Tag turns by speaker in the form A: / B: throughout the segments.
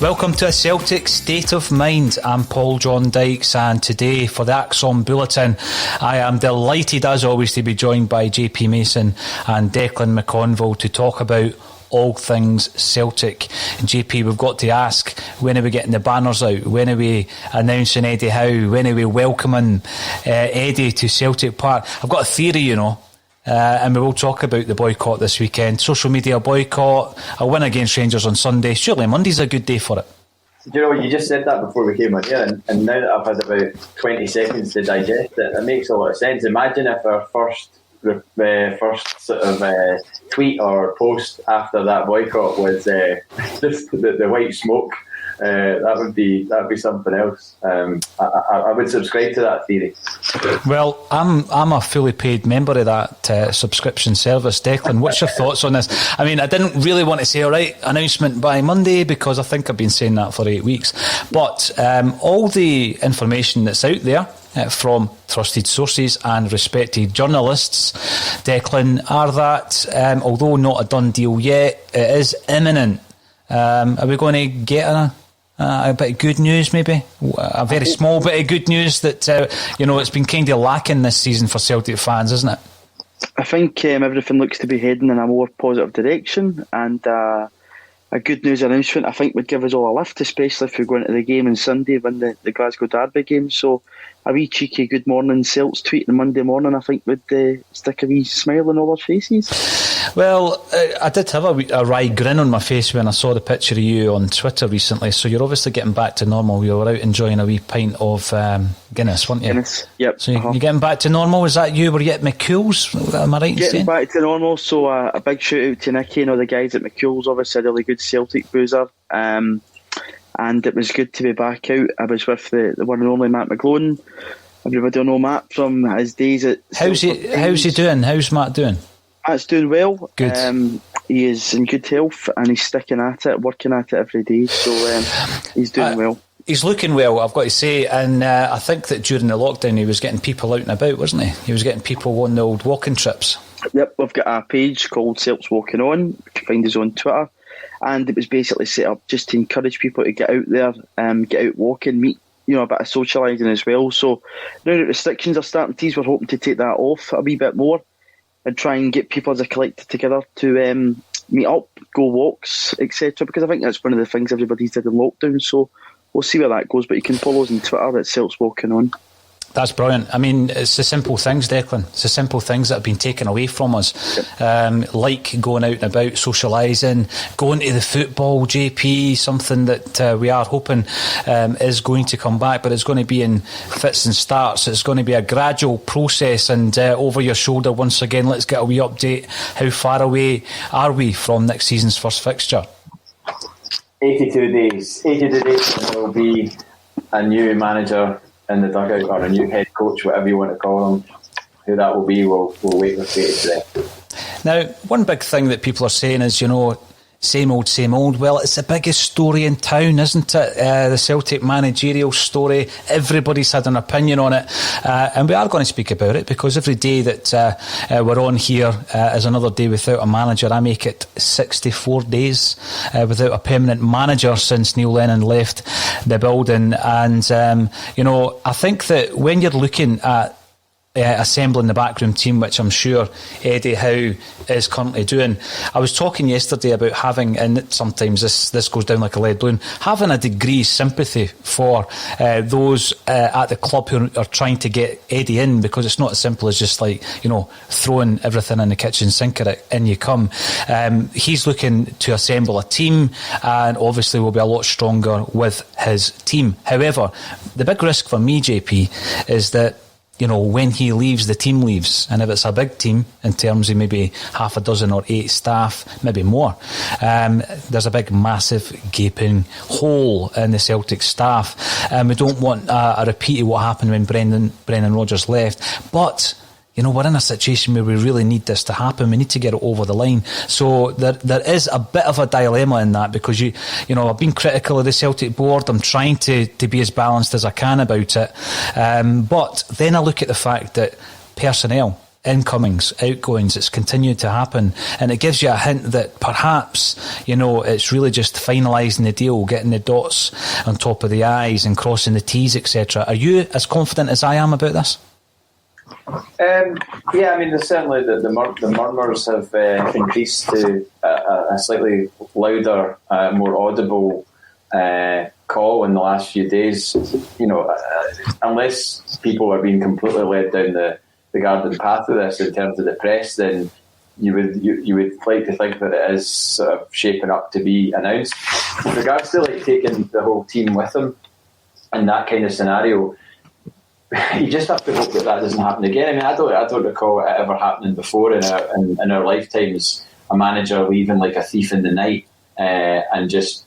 A: Welcome to a Celtic State of Mind. I'm John Dykes, and today for the Axon Bulletin I am delighted as always to be joined by JP Mason and Declan McConville to talk about all things Celtic. And JP, we've got to ask, when are we getting the banners out? When are we announcing Eddie Howe? When are we welcoming Eddie to Celtic Park? I've got a theory, and we will talk about the boycott this weekend. Social media boycott, a win against Rangers on Sunday. Surely Monday's a good day for it.
B: You just said that before we came on here, and now that I've had about 20 seconds to digest it, it makes a lot of sense. Imagine if our first sort of tweet or post after that boycott was just the white smoke. That would be something else. I would subscribe to that theory.
A: Well, I'm a fully paid member of that subscription service. Declan, what's your thoughts on this? I mean, I didn't really want to say, all right, announcement by Monday, because I think I've been saying that for 8 weeks. But all the information that's out there from trusted sources and respected journalists, Declan, are that although not a done deal yet, it is imminent. Are we going to get a bit of good news, maybe? A very small bit of good news that, it's been kind of lacking this season for Celtic fans, isn't it?
C: I think everything looks to be heading in a more positive direction, and a good news announcement I think would give us all a lift, especially if we go into the game on Sunday, win the Glasgow Derby game. So a wee cheeky good morning Celts tweet on Monday morning I think would stick a wee smile on all our faces.
A: Well, I did have a wry grin on my face when I saw the picture of you on Twitter recently, so you're obviously getting back to normal. You were out enjoying a wee pint of Guinness, weren't you?
C: Guinness, yep.
A: So you're getting back to normal. Is that you? Were you at McCool's? Am I right in saying?
C: Getting back to normal, so a big shout out to Nicky and all the guys at McCool's, obviously a really good Celtic boozer. And it was good to be back out. I was with the one and only Matt McGlone. Everybody will know Matt from his days at...
A: How's he doing? How's Matt doing?
C: Matt's doing well.
A: Good.
C: He is in good health and he's sticking at it, working at it every day. So he's doing well.
A: He's looking well, I've got to say, and I think that during the lockdown he was getting people out and about, wasn't he? He was getting people on the old walking trips.
C: Yep, we've got a page called Celts Walking On. You can find us on Twitter. And it was basically set up just to encourage people to get out there, get out walking, meet, a bit of socialising as well. So now that restrictions are starting to ease, we're hoping to take that off a wee bit more and try and get people as a collective together to meet up, go walks, etc. Because I think that's one of the things everybody's did in lockdown. So we'll see where that goes. But you can follow us on Twitter at Celts Walking On.
A: That's brilliant. I mean, it's the simple things, Declan. It's the simple things that have been taken away from us. Like going out and about, socialising, going to the football, JP, something that we are hoping is going to come back, but it's going to be in fits and starts. It's going to be a gradual process. And over your shoulder, once again, let's get a wee update. How far away are we from next season's first fixture?
B: 82 days. 82 days and there will be a new manager in the dugout, or a new head coach, whatever you want to call him. Who that will be, we'll wait with wait today.
A: Now, one big thing that people are saying is, same old. Well, it's the biggest story in town, isn't it? The Celtic managerial story. Everybody's had an opinion on it. And we are going to speak about it, because every day that we're on here is another day without a manager. I make it 64 days without a permanent manager since Neil Lennon left the building. And, I think that when you're looking at assembling the backroom team, which I'm sure Eddie Howe is currently doing. I was talking yesterday about having, and sometimes this goes down like a lead balloon, having a degree of sympathy for those at the club who are trying to get Eddie in, because it's not as simple as just throwing everything in the kitchen sink at it, in you come. He's looking to assemble a team, and obviously will be a lot stronger with his team. However, the big risk for me, JP, is that when he leaves, the team leaves. And if it's a big team, in terms of maybe half a dozen or 8 staff, maybe more, there's a big, massive, gaping hole in the Celtic staff. We don't want a repeat of what happened when Brendan Rodgers left. But we're in a situation where we really need this to happen. We need to get it over the line. So there is a bit of a dilemma in that, because I've been critical of the Celtic board. I'm trying to be as balanced as I can about it. But then I look at the fact that personnel, incomings, outgoings, it's continued to happen, and it gives you a hint that perhaps it's really just finalising the deal, getting the dots on top of the I's and crossing the T's, etc. Are you as confident as I am about this?
B: There's certainly the murmurs have increased to a slightly louder, more audible call in the last few days. Unless people are being completely led down the garden path of this in terms of the press, then you would like to think that it is sort of shaping up to be announced. With regards to taking the whole team with them in that kind of scenario, you just have to hope that doesn't happen again. I don't recall it ever happening before in our lifetimes. A manager leaving like a thief in the night and just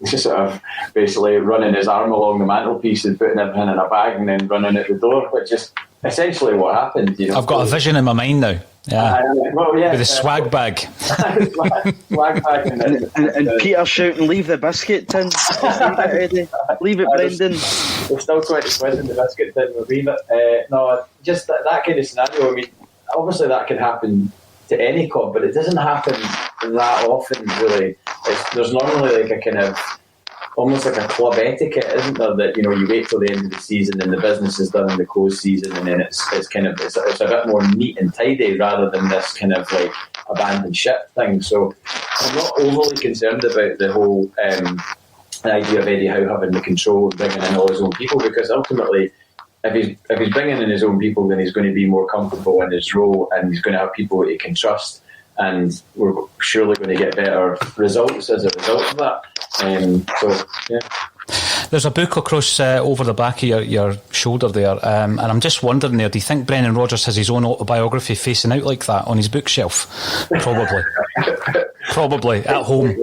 B: sort of basically running his arm along the mantelpiece and putting everything in a bag and then running out the door, which is essentially what happened.
A: I've got a vision in my mind now. Yeah, with a swag bag.
B: Swag bag
C: and Peter shouting, "Leave the biscuit tin! Eddie. Leave it, Brendan."
B: There's still 20 quid in the biscuit tin. We'll leave it. No, just that kind of scenario. Obviously that can happen to any club, but it doesn't happen that often. Really, there's normally like a kind of almost like a club etiquette, isn't there? That you wait till the end of the season and the business is done in the close season, and then it's a bit more neat and tidy rather than this kind of like abandoned ship thing. So I'm not overly concerned about the whole the idea of Eddie Howe having the control of bringing in all his own people, because ultimately, if he's bringing in his own people, then he's going to be more comfortable in his role, and he's going to have people that he can trust, and we're surely going to get better results as a result of that.
A: There's a book across over the back of your shoulder there, and I'm just wondering there, do you think Brendan Rodgers has his own autobiography facing out like that on his bookshelf? Probably. Probably at home.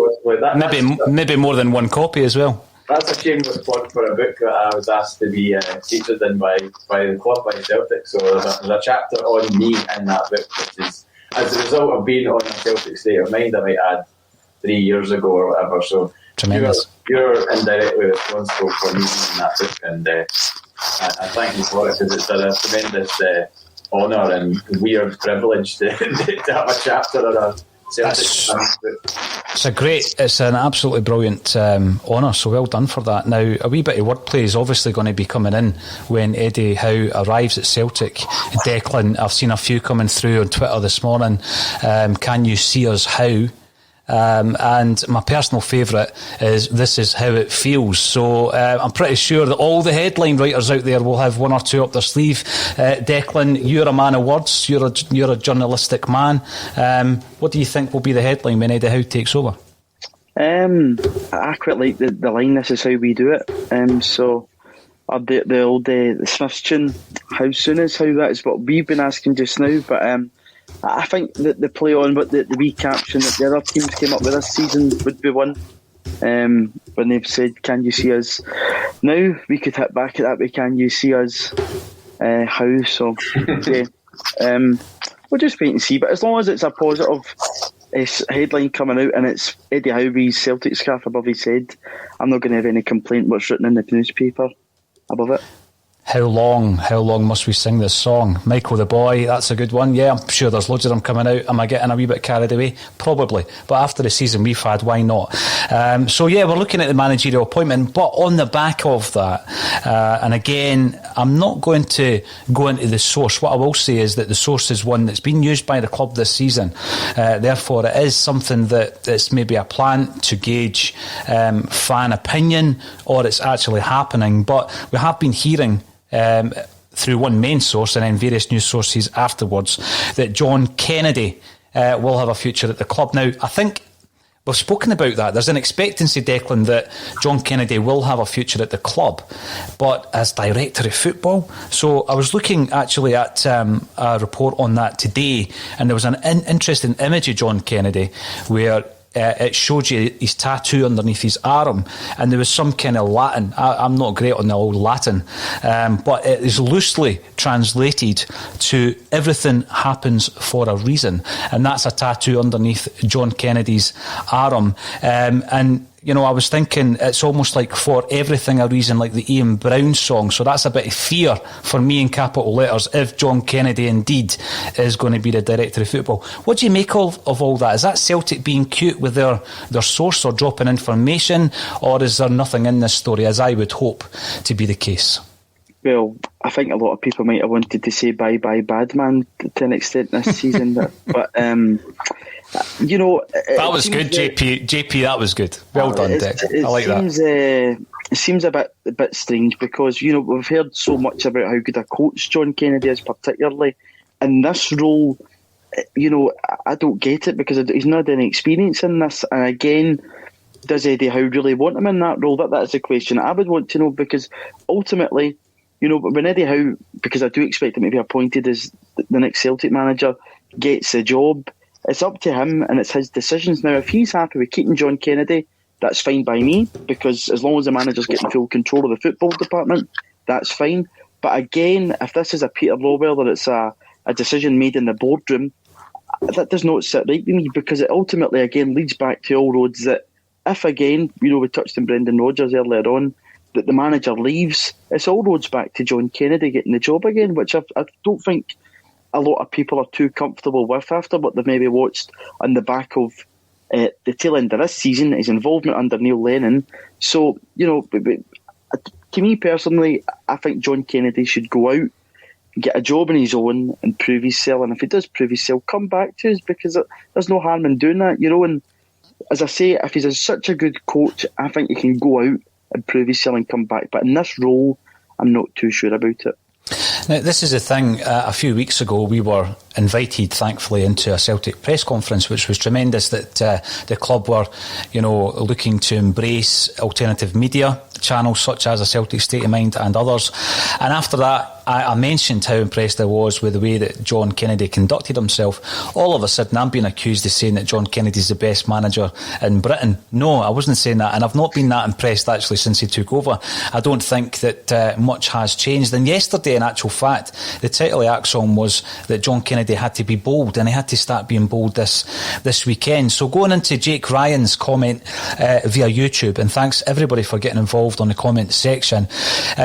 A: Maybe more than one copy as well.
B: That's a shameless plug for a book that I was asked to be featured in by the club, by Celtic. So there's a chapter on me in that book, which is as a result of being on a Celtic State of Mind, I might add, 3 years ago or whatever. So
A: tremendous.
B: You're indirectly responsible for me reading that book, and I thank you for it, because it's a tremendous honour and weird privilege to have a chapter on a Celtic book.
A: It's an absolutely brilliant honour, so well done for that. Now, a wee bit of wordplay is obviously going to be coming in when Eddie Howe arrives at Celtic. Declan, I've seen a few coming through on Twitter this morning. Can you see us how? And my personal favourite is "This is how it feels." So I'm pretty sure that all the headline writers out there will have one or two up their sleeve. Declan, you're a man of words. You're a journalistic man. What do you think will be the headline when Eddie Howe takes over?
C: I quite like the line "This is how we do it." So the old the Smiths tune, "How soon is how," that is what we've been asking just now. But I think that the play on, but the wee caption that the other teams came up with this season would be one. When they've said, "Can you see us now?" We could hit back at that with, "Can you see us how?" So yeah, we'll just wait and see. But as long as it's a positive headline coming out and it's Eddie Howe's Celtic scarf above his head, I'm not going to have any complaint what's written in the newspaper above it.
A: How long must we sing this song? Michael the Boy, that's a good one. Yeah, I'm sure there's loads of them coming out. Am I getting a wee bit carried away? Probably. But after the season we've had, why not? So yeah, we're looking at the managerial appointment, but on the back of that, and again, I'm not going to go into the source. What I will say is that the source is one that's been used by the club this season. Therefore, it is something that's maybe a plan to gauge fan opinion, or it's actually happening. But we have been hearing through one main source and then various news sources afterwards that John Kennedy will have a future at the club. Now, I think We've spoken about that. There's an expectancy, Declan, that John Kennedy will have a future at the club, but as director of football. So I was looking actually at a report on that today, and there was an interesting image of John Kennedy where it showed you his tattoo underneath his arm, and there was some kind of Latin. I'm not great on the old Latin, but it is loosely translated to "everything happens for a reason," and that's a tattoo underneath John Kennedy's arm. And you know, I was thinking it's almost like "for everything a reason," like the Ian Brown song. So that's a bit of fear for me in capital letters if John Kennedy indeed is going to be the director of football. What do you make of all that? Is that Celtic being cute with their source or dropping information, or is there nothing in this story, as I would hope to be the case?
C: Well, I think a lot of people might have wanted to say bye-bye Badman to an extent this season, but you know...
A: That was good, JP, that was good. Well done, Dick. I like that.
C: It seems a bit strange because, you know, we've heard so much about how good a coach John Kennedy is, particularly in this role. You know, I don't get it because he's not had any experience in this. And again, does Eddie Howe really want him in that role? That's the question I would want to know, because ultimately, you know, when Eddie Howe, because I do expect him to be appointed as the next Celtic manager, gets the job, it's up to him and it's his decisions. Now, if he's happy with keeping John Kennedy, that's fine by me, because as long as the manager's getting full control of the football department, that's fine. But again, if this is a Peter Lawwell, or it's a decision made in the boardroom, that does not sit right with me, because it ultimately, again, leads back to all roads that if, again, you know, we touched on Brendan Rodgers earlier on, that the manager leaves, it's all roads back to John Kennedy getting the job again, which I don't think a lot of people are too comfortable with after what they've maybe watched on the back of the tail end of this season, his involvement under Neil Lennon. So, you know, to me personally, I think John Kennedy should go out, get a job on his own and prove his self, and if he does prove his self, come back to us, because there's no harm in doing that, you know. And as I say, if he's such a good coach, I think he can go out and prove his self and come back. But in this role, I'm not too sure about it.
A: Now, this is the thing. A few weeks ago, we were invited, thankfully, into a Celtic press conference, which was tremendous. That the club were, you know, looking to embrace alternative media channels such as a Celtic State of Mind and others. And after that, I mentioned how impressed I was with the way that John Kennedy conducted himself. All of a sudden, I'm being accused of saying that John Kennedy's the best manager in Britain. No, I wasn't saying that, and I've not been that impressed actually since he took over. I don't think that much has changed. And yesterday, in actual fact, the title of the Axon was that John Kennedy had to be bold, and he had to start being bold this weekend. So going into Jake Ryan's comment via YouTube, and thanks everybody for getting involved on the comment section.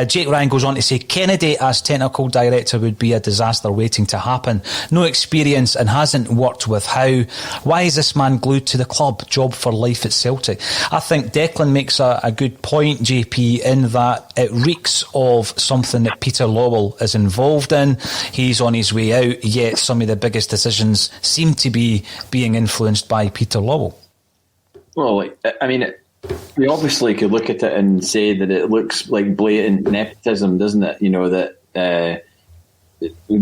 A: Jake Ryan goes on to say, Kennedy as technical director would be a disaster waiting to happen. No experience and hasn't worked with Howe. Why is this man glued to the club? Job for life at Celtic. I think Declan makes a good point, JP, in that it reeks of something that Peter Lawwell is involved in. He's on his way out, yet some of the biggest decisions seem to be being influenced by Peter Lawwell.
B: Well, I mean, we obviously could look at it and say that it looks like blatant nepotism, doesn't it? You know, that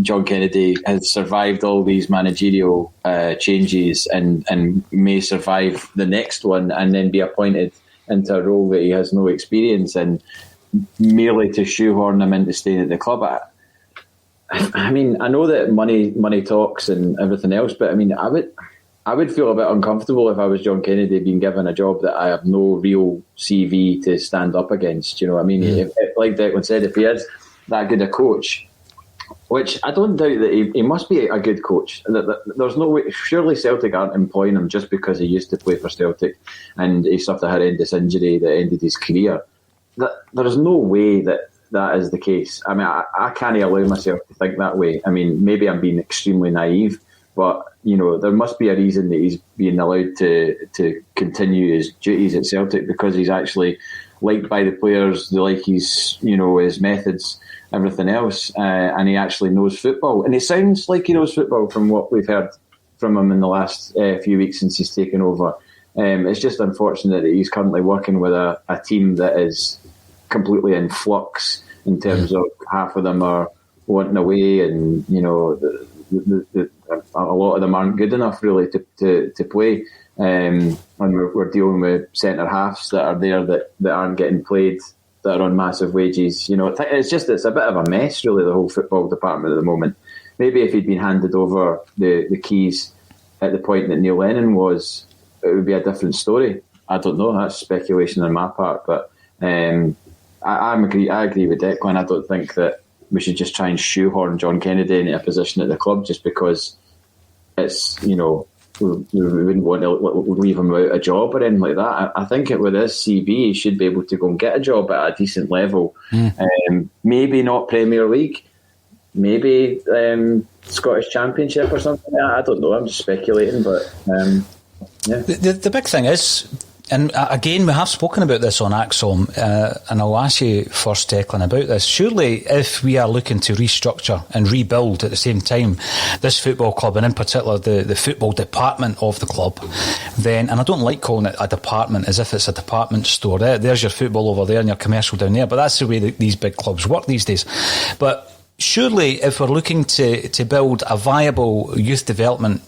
B: John Kennedy has survived all these managerial changes and may survive the next one and then be appointed into a role that he has no experience in, merely to shoehorn him into staying at the club. I mean, I know that money talks and everything else, but I mean, I would feel a bit uncomfortable if I was John Kennedy being given a job that I have no real CV to stand up against. You know what I mean? If, like Declan said, if he is that good a coach, which I don't doubt that he must be a good coach. There's no way. Surely Celtic aren't employing him just because he used to play for Celtic and he suffered a horrendous injury that ended his career. There is no way that is the case. I mean, I can't allow myself to think that way. I mean, maybe I'm being extremely naive, but you know, there must be a reason that he's being allowed to continue his duties at Celtic, because he's actually liked by the players. They like his methods, everything else, and he actually knows football. And it sounds like he knows football from what we've heard from him in the last few weeks since he's taken over. It's just unfortunate that he's currently working with a team that is completely in flux in terms of half of them are wanting away, and you know, a lot of them aren't good enough really to play. and we're dealing with centre halves that are there that aren't getting played, that are on massive wages. It's a bit of a mess, really, the whole football department at the moment. Maybe if he'd been handed over the keys at the point that Neil Lennon was, it would be a different story. I don't know. That's speculation on my part, but I agree with Declan. I don't think that we should just try and shoehorn John Kennedy into a position at the club just because it's, we wouldn't want to leave him out a job or anything like that. I think with his CV, he should be able to go and get a job at a decent level. Maybe not Premier League, maybe Scottish Championship or something. I don't know. I'm just speculating, but yeah.
A: The big thing is, and again, we have spoken about this on Axom, and I'll ask you first, Declan, about this. Surely, if we are looking to restructure and rebuild at the same time this football club, and in particular the football department of the club, then, and I don't like calling it a department as if it's a department store. There's your football over there and your commercial down there, but that's the way that these big clubs work these days. But surely, if we're looking to build a viable youth development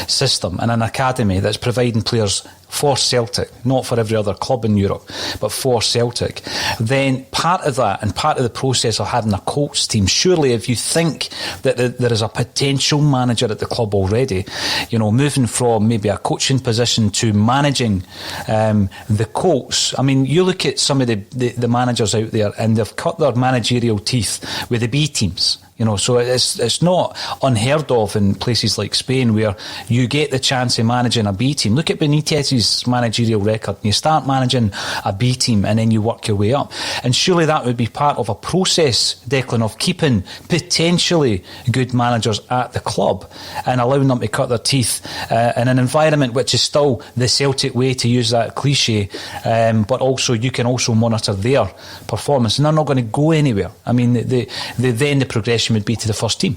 A: system and an academy that's providing players for Celtic, not for every other club in Europe, but for Celtic, then part of that and part of the process of having a coach team, surely if you think that there is a potential manager at the club already, moving from maybe a coaching position to managing the coach. I mean, you look at some of the managers out there and they've cut their managerial teeth with the B teams. So it's not unheard of in places like Spain where you get the chance of managing a B team. Look at Benitez's managerial record. You start managing a B team and then you work your way up. And surely that would be part of a process, Declan, of keeping potentially good managers at the club and allowing them to cut their teeth in an environment which is still the Celtic way, to use that cliche, but also you can also monitor their performance and they're not going to go anywhere. I mean, then the progression would be to the first team.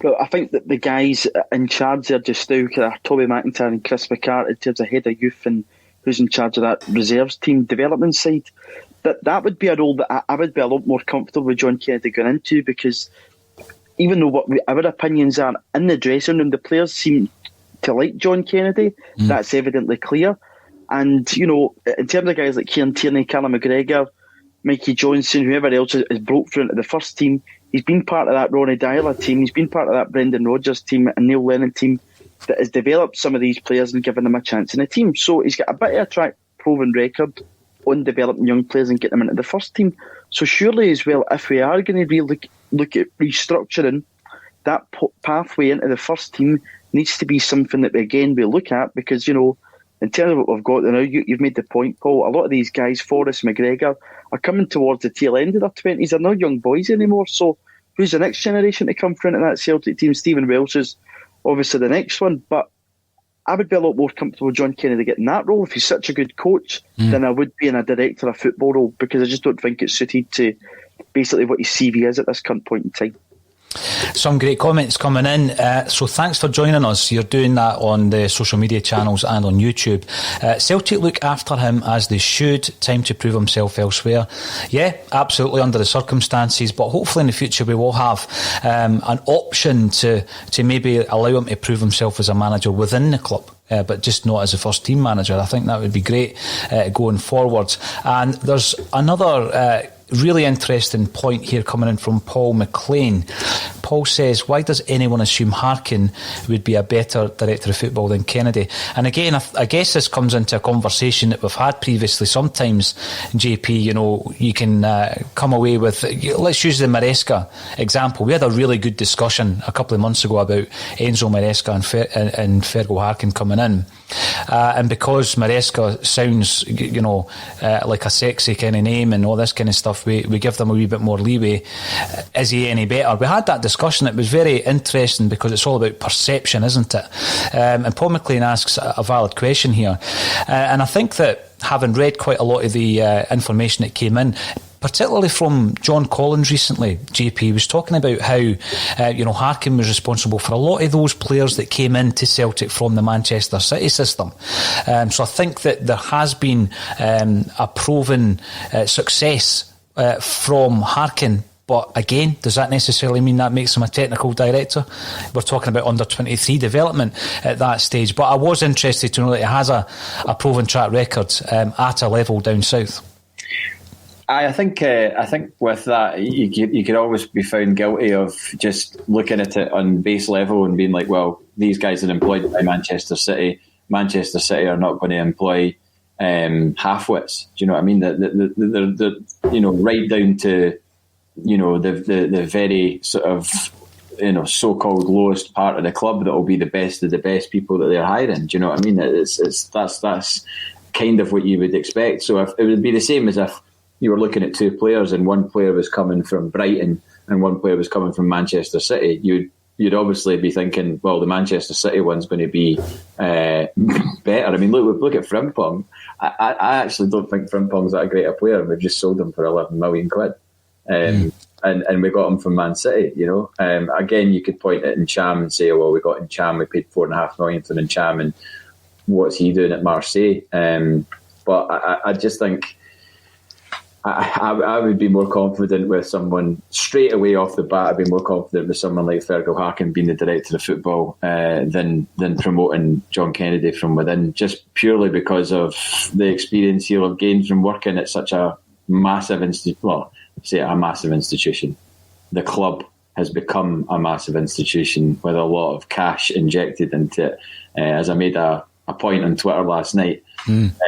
C: Well, I think that the guys in charge there just now, Toby McIntyre and Chris McCart, in terms of head of youth and who's in charge of that reserves team development side, that would be a role that I would be a lot more comfortable with John Kennedy going into, because even though what our opinions are in the dressing room, the players seem to like John Kennedy. That's evidently clear. And, in terms of guys like Kieran Tierney, Callum McGregor, Mikey Johnson, whoever else has broke through into the first team, he's been part of that Ronnie Dyler team, he's been part of that Brendan Rodgers team and Neil Lennon team that has developed some of these players and given them a chance in the team. So he's got a bit of a track proven record on developing young players and getting them into the first team. So surely as well, if we are going to really look at restructuring, that pathway into the first team needs to be something that we look at, because, in terms of what we've got now, you've made the point, Paul, a lot of these guys, Forrest, McGregor, are coming towards the tail end of their 20s. They're not young boys anymore. So who's the next generation to come through into that Celtic team? Stephen Welsh is obviously the next one, but I would be a lot more comfortable with John Kennedy getting that role if he's such a good coach than I would be in a director of football role, because I just don't think it's suited to basically what his CV is at this current point in time.
A: Some great comments coming in, so thanks for joining us. You're doing that on the social media channels and on YouTube. Celtic look after him as they should. Time to prove himself elsewhere. Yeah, absolutely, under the circumstances, but hopefully in the future we will have an option to maybe allow him to prove himself as a manager within the club. But just not as a first team manager. I think that would be great going forward. And there's another really interesting point here coming in from Paul McLean. Paul says, why does anyone assume Harkin would be a better director of football than Kennedy? And again, I guess this comes into a conversation that we've had previously. Sometimes, JP, you can come away with, let's use the Maresca example. We had a really good discussion a couple of months ago about Enzo Maresca and Fergal Harkin coming in. And because Maresca sounds, like a sexy kind of name and all this kind of stuff, we give them a wee bit more leeway. Is he any better? We had that discussion. It was very interesting because it's all about perception, isn't it? And Paul McLean asks a valid question here. And I think that having read quite a lot of the information that came in, particularly from John Collins recently, JP was talking about how Harkin was responsible for a lot of those players that came into Celtic from the Manchester City system. So I think that there has been a proven success from Harkin But again, does that necessarily mean that makes him a technical director? We're talking about under-23 development at that stage. But I was interested to know that he has a proven track record at a level down south.
B: I think with that, you could always be found guilty of just looking at it on base level and being like, well, these guys are employed by Manchester City. Manchester City are not going to employ half-wits. Do you know what I mean? The right down to, the very sort of, so-called lowest part of the club that will be the best of the best people that they're hiring. Do you know what I mean? That's kind of what you would expect. So if it would be the same as if you were looking at two players and one player was coming from Brighton and one player was coming from Manchester City, you'd obviously be thinking, well, the Manchester City one's going to be better. I mean, look at Frimpong. I actually don't think Frimpong's that great a player, and we've just sold him for 11 million quid. And we got him from Man City, Again, you could point at Ncham and say, well, we got Ncham, we paid 4.5 million for Ncham, and what's he doing at Marseille? But I just think I would be more confident with someone straight away off the bat. I'd be more confident with someone like Fergal Harkin being the director of football than promoting John Kennedy from within, just purely because of the experience he'll have gained from working at such a massive institution. Well, say a massive institution. The club has become a massive institution with a lot of cash injected into it. As I made a point on Twitter last night, if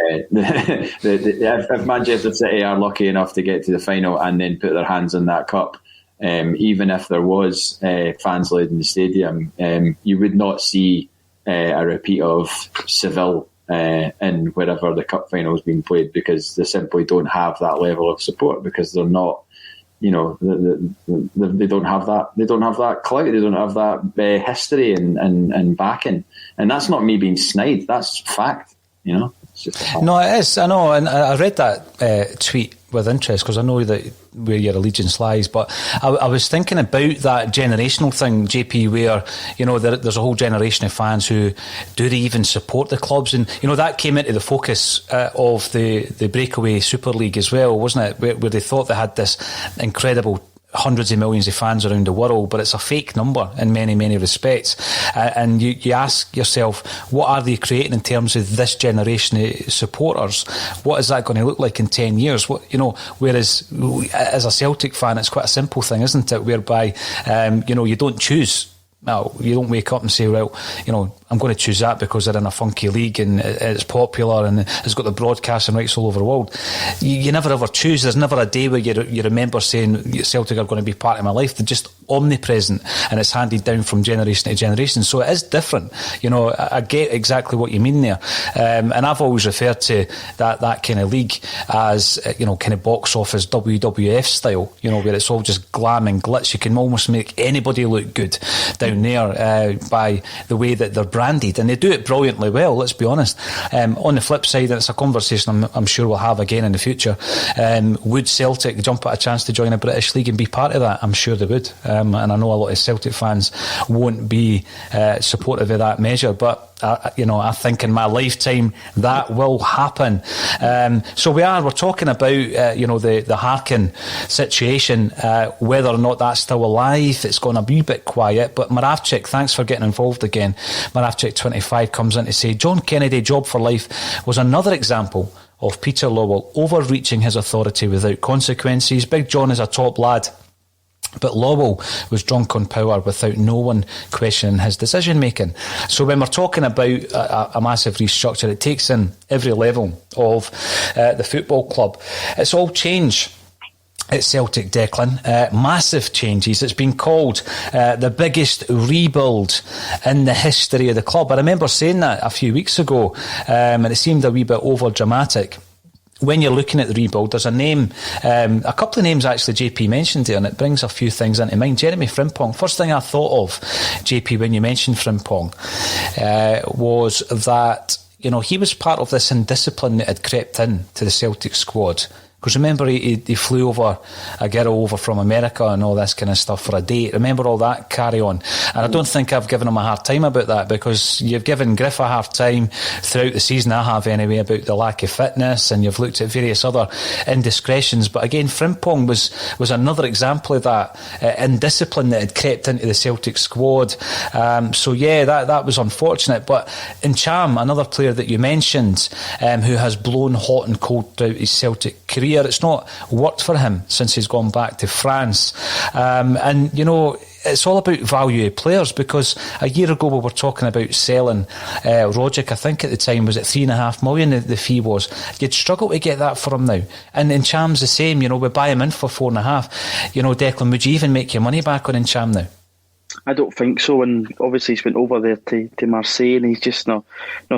B: Manchester City are lucky enough to get to the final and then put their hands on that cup, even if there was fans leading the stadium, you would not see a repeat of Seville in wherever the cup final is being played, because they simply don't have that level of support, because they're not, they don't have that. They don't have that clout. They don't have that history and backing. And that's not me being snide. That's fact. It's just a fact.
A: No, it is. I know, and I read that tweet with interest, because I know that where your allegiance lies. But I was thinking about that generational thing, JP, where there's a whole generation of fans who do they even support the clubs, and that came into the focus of the breakaway Super League as well, wasn't it? Where they thought they had this incredible hundreds of millions of fans around the world, but it's a fake number in many, many respects. And you ask yourself, what are they creating in terms of this generation of supporters? What is that going to look like in 10 years? Whereas as a Celtic fan, it's quite a simple thing, isn't it? Whereby, you don't choose. Well, you don't wake up and say, well, I'm going to choose that because they're in a funky league and it's popular and it's got the broadcasting rights all over the world. You never ever choose. There's never a day where you remember saying Celtic are going to be part of my life. They're just omnipresent, and it's handed down from generation to generation. So it is different. I get exactly what you mean there. And I've always referred to that kind of league as, kind of box office WWF style, where it's all just glam and glitz. You can almost make anybody look good down there by the way that they're branded, and they do it brilliantly well, let's be honest. On the flip side, and it's a conversation I'm sure we'll have again in the future, would Celtic jump at a chance to join a British league and be part of that? I'm sure they would, and I know a lot of Celtic fans won't be supportive of that measure, but I think in my lifetime that will happen. So we're talking about the Harkin situation, whether or not that's still alive. It's gone a wee bit quiet, but Moravchik, thanks for getting involved again. Moravchik 25 comes in to say John Kennedy, job for life, was another example of Peter Lawwell overreaching his authority without consequences. Big John is a top lad, but Lawwell was drunk on power without no one questioning his decision making. So when we're talking about a massive restructure, it takes in every level of the football club. It's all change at Celtic, Declan. Massive changes. It's been called the biggest rebuild in the history of the club. I remember saying that a few weeks ago, and it seemed a wee bit over dramatic. When you're looking at the rebuild, there's a name, a couple of names actually JP mentioned there, and it brings a few things into mind. Jeremy Frimpong. First thing I thought of, JP, when you mentioned Frimpong, was that he was part of this indiscipline that had crept in to the Celtic squad Because remember, he flew over a girl over from America and all this kind of stuff for a date. Remember all that carry on. And I don't think I've given him a hard time about that, because you've given Griff a hard time throughout the season, I have anyway, about the lack of fitness, and you've looked at various other indiscretions. But again, Frimpong was another example of that indiscipline that had crept into the Celtic squad. So yeah, that was unfortunate. But Cham, another player that you mentioned, who has blown hot and cold throughout his Celtic career, it's not worked for him since he's gone back to France. And, you know, it's all about value of players, because a year ago we were talking about selling Rogic. I think at the time was at $3.5 million the fee was. You'd struggle to get that for him now. And Cham's the same, you know, we buy him in for $4.5. You know, Declan, would you even make your money back on Cham now?
C: I don't think so, and obviously he's went over there to Marseille and he's just not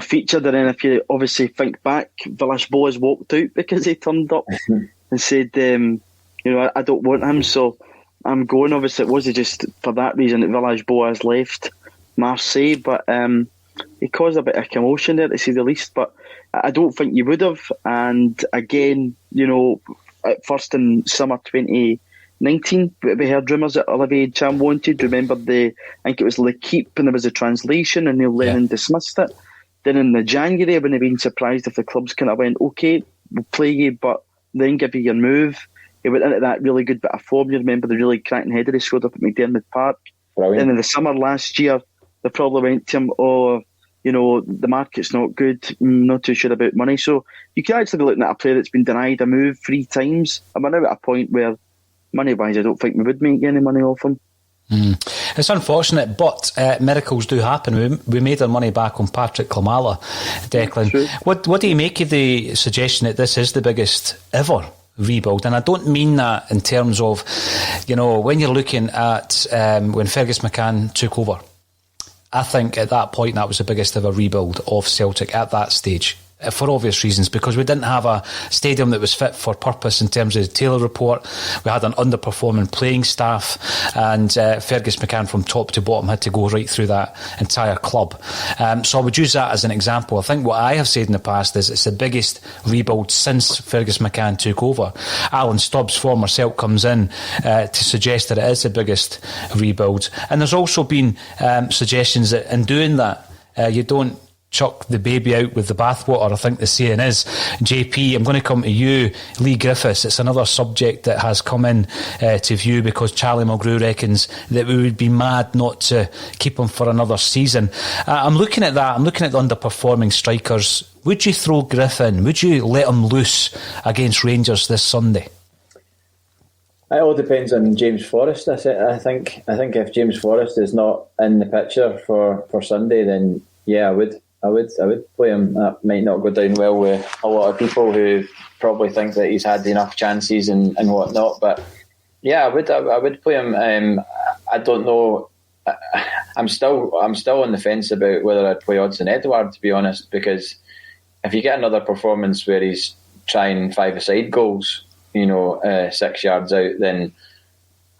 C: featured. And then if you obviously think back, Villas-Boas walked out because he turned up and said, you know, I don't want him, so I'm going. Obviously it wasn't just for that reason that Villas-Boas left Marseille, but he caused a bit of commotion there, to say the least. But I don't think you would have. And again, you know, at first in summer 2019, we heard rumours that Olivier Cham wanted. Remember, I think it was L'Equipe, and there was a translation, and Neil Lennon dismissed it. Then in the January, when they'd been surprised if the clubs kind of went, okay, we'll play you, but then give you your move. He went into that really good bit of form. You remember the really cracking header he scored up at McDermott Park. Brilliant. Then in the summer last year, they probably went to him, you know, the market's not good, not too sure about money. So you could actually be looking at a player that's been denied a move 3 times. And we're now at a point where, money-wise, I don't think we would make any money off him.
A: It's unfortunate, but miracles do happen. We made our money back on Patrick Klimala, Declan. What do you make of the suggestion that this is the biggest ever rebuild? And I don't mean that in terms of, you know, when you're looking at when Fergus McCann took over, I think at that point that was the biggest ever rebuild of Celtic at that stage, for obvious reasons, because we didn't have a stadium that was fit for purpose in terms of the Taylor report. We had an underperforming playing staff, and Fergus McCann from top to bottom had to go right through that entire club. So I would use that as an example. I think what I have said in the past is it's the biggest rebuild since Fergus McCann took over. Alan Stubbs, former Celt, comes in to suggest that it is the biggest rebuild. And there's also been suggestions that in doing that, you don't chuck the baby out with the bathwater. I think the saying is, JP, I'm going to come to you, Lee Griffiths. It's another subject that has come in to view, because Charlie Mulgrew reckons that we would be mad not to keep him for another season. I'm looking at that. I'm looking at the underperforming strikers. Would you throw Griff in? Would you let him loose against Rangers this Sunday?
B: It all depends on James Forrest. I think if James Forrest is not in the picture for Sunday, then yeah, I would play him. That might not go down well with a lot of people who probably think that he's had enough chances and whatnot. But yeah, I would play him. I don't know. I'm still on the fence about whether I'd play Odsonne Edouard, to be honest, because if you get another performance where he's trying 5-a-side goals, 6 yards out, then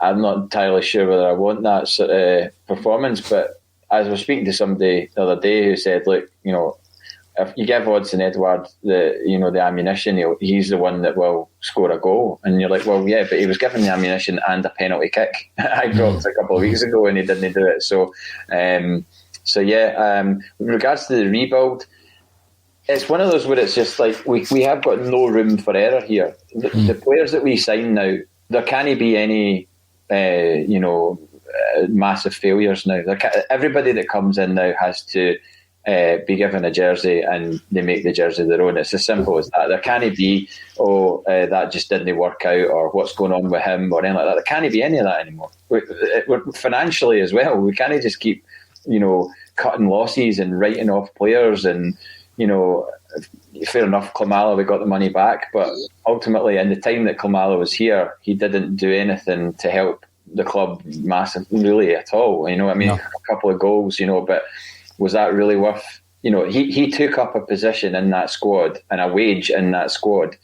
B: I'm not entirely sure whether I want that sort of performance. But as I was speaking to somebody the other day who said, look, if you give Odsonne Edouard the ammunition, he's the one that will score a goal. And you're like, well, yeah, but he was given the ammunition and a penalty kick. I dropped a couple of weeks ago and he didn't do it. So, with regards to the rebuild, it's one of those where it's just like we have got no room for error here. The players that we sign now, there can't be any, massive failures now. Everybody that comes in now has to be given a jersey and they make the jersey their own. It's as simple as that. There can't be, that just didn't work out, or what's going on with him, or anything like that. There can't be any of that anymore. We're financially as well. We can't just keep, cutting losses and writing off players. And, fair enough, Klimala, we got the money back. But ultimately, in the time that Klimala was here, he didn't do anything to help the club massively, really, at all. No. A couple of goals, but was that really worth? He took up a position in that squad and a wage in that squad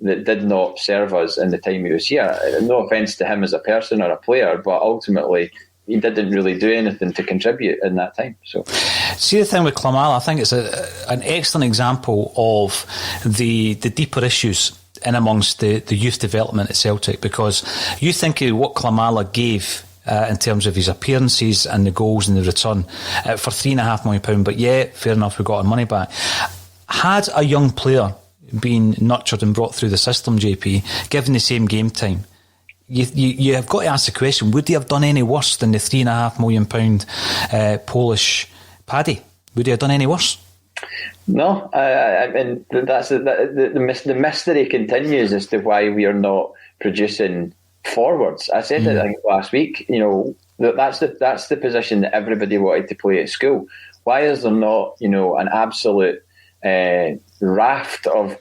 B: that did not serve us in the time he was here. No offence to him as a person or a player, but ultimately he didn't really do anything to contribute in that time. So,
A: see, the thing with Klimala, I think it's an excellent example of the deeper issues in amongst the youth development at Celtic, because you think of what Klamala gave in terms of his appearances and the goals and the return for £3.5 million, but yeah, fair enough, we got our money back. Had a young player been nurtured and brought through the system, JP, given the same game time, you have got to ask the question, would he have done any worse than the £3.5 million Polish Paddy? Would he have done any worse?
B: No, I mean, the mystery continues as to why we are not producing forwards. I said it, I think, last week. That's the position that everybody wanted to play at school. Why is there not, an absolute raft of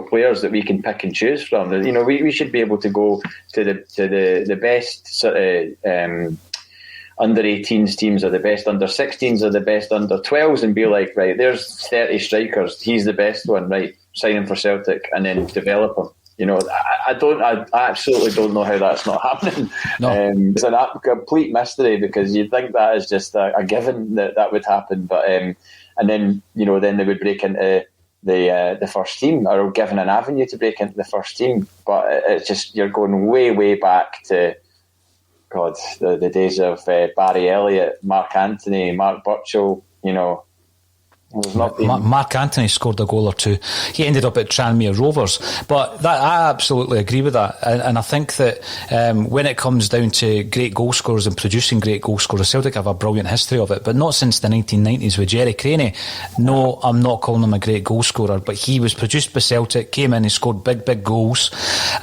B: players that we can pick and choose from? We should be able to go to the best sort of under 18s teams, or the best under 16s, or the best under 12s, and be like, right, there's 30 strikers, he's the best one, right, sign him for Celtic and then develop him. I absolutely don't know how that's not happening. No. It's a complete mystery, because you'd think that is just a given that would happen, but and then then they would break into the first team, or given an avenue to break into the first team. But it's just, you're going way back to the days of Barry Elliott, Mark Anthony, Mark Burchell.
A: Mark Anthony scored a goal or two. He ended up at Tranmere Rovers, but I absolutely agree with that, and I think that when it comes down to great goal scorers and producing great goal scorers, Celtic have a brilliant history of it, but not since the 1990s with Jerry Craney. No, I'm not calling him a great goal scorer, but he was produced by Celtic, came in, he scored big goals,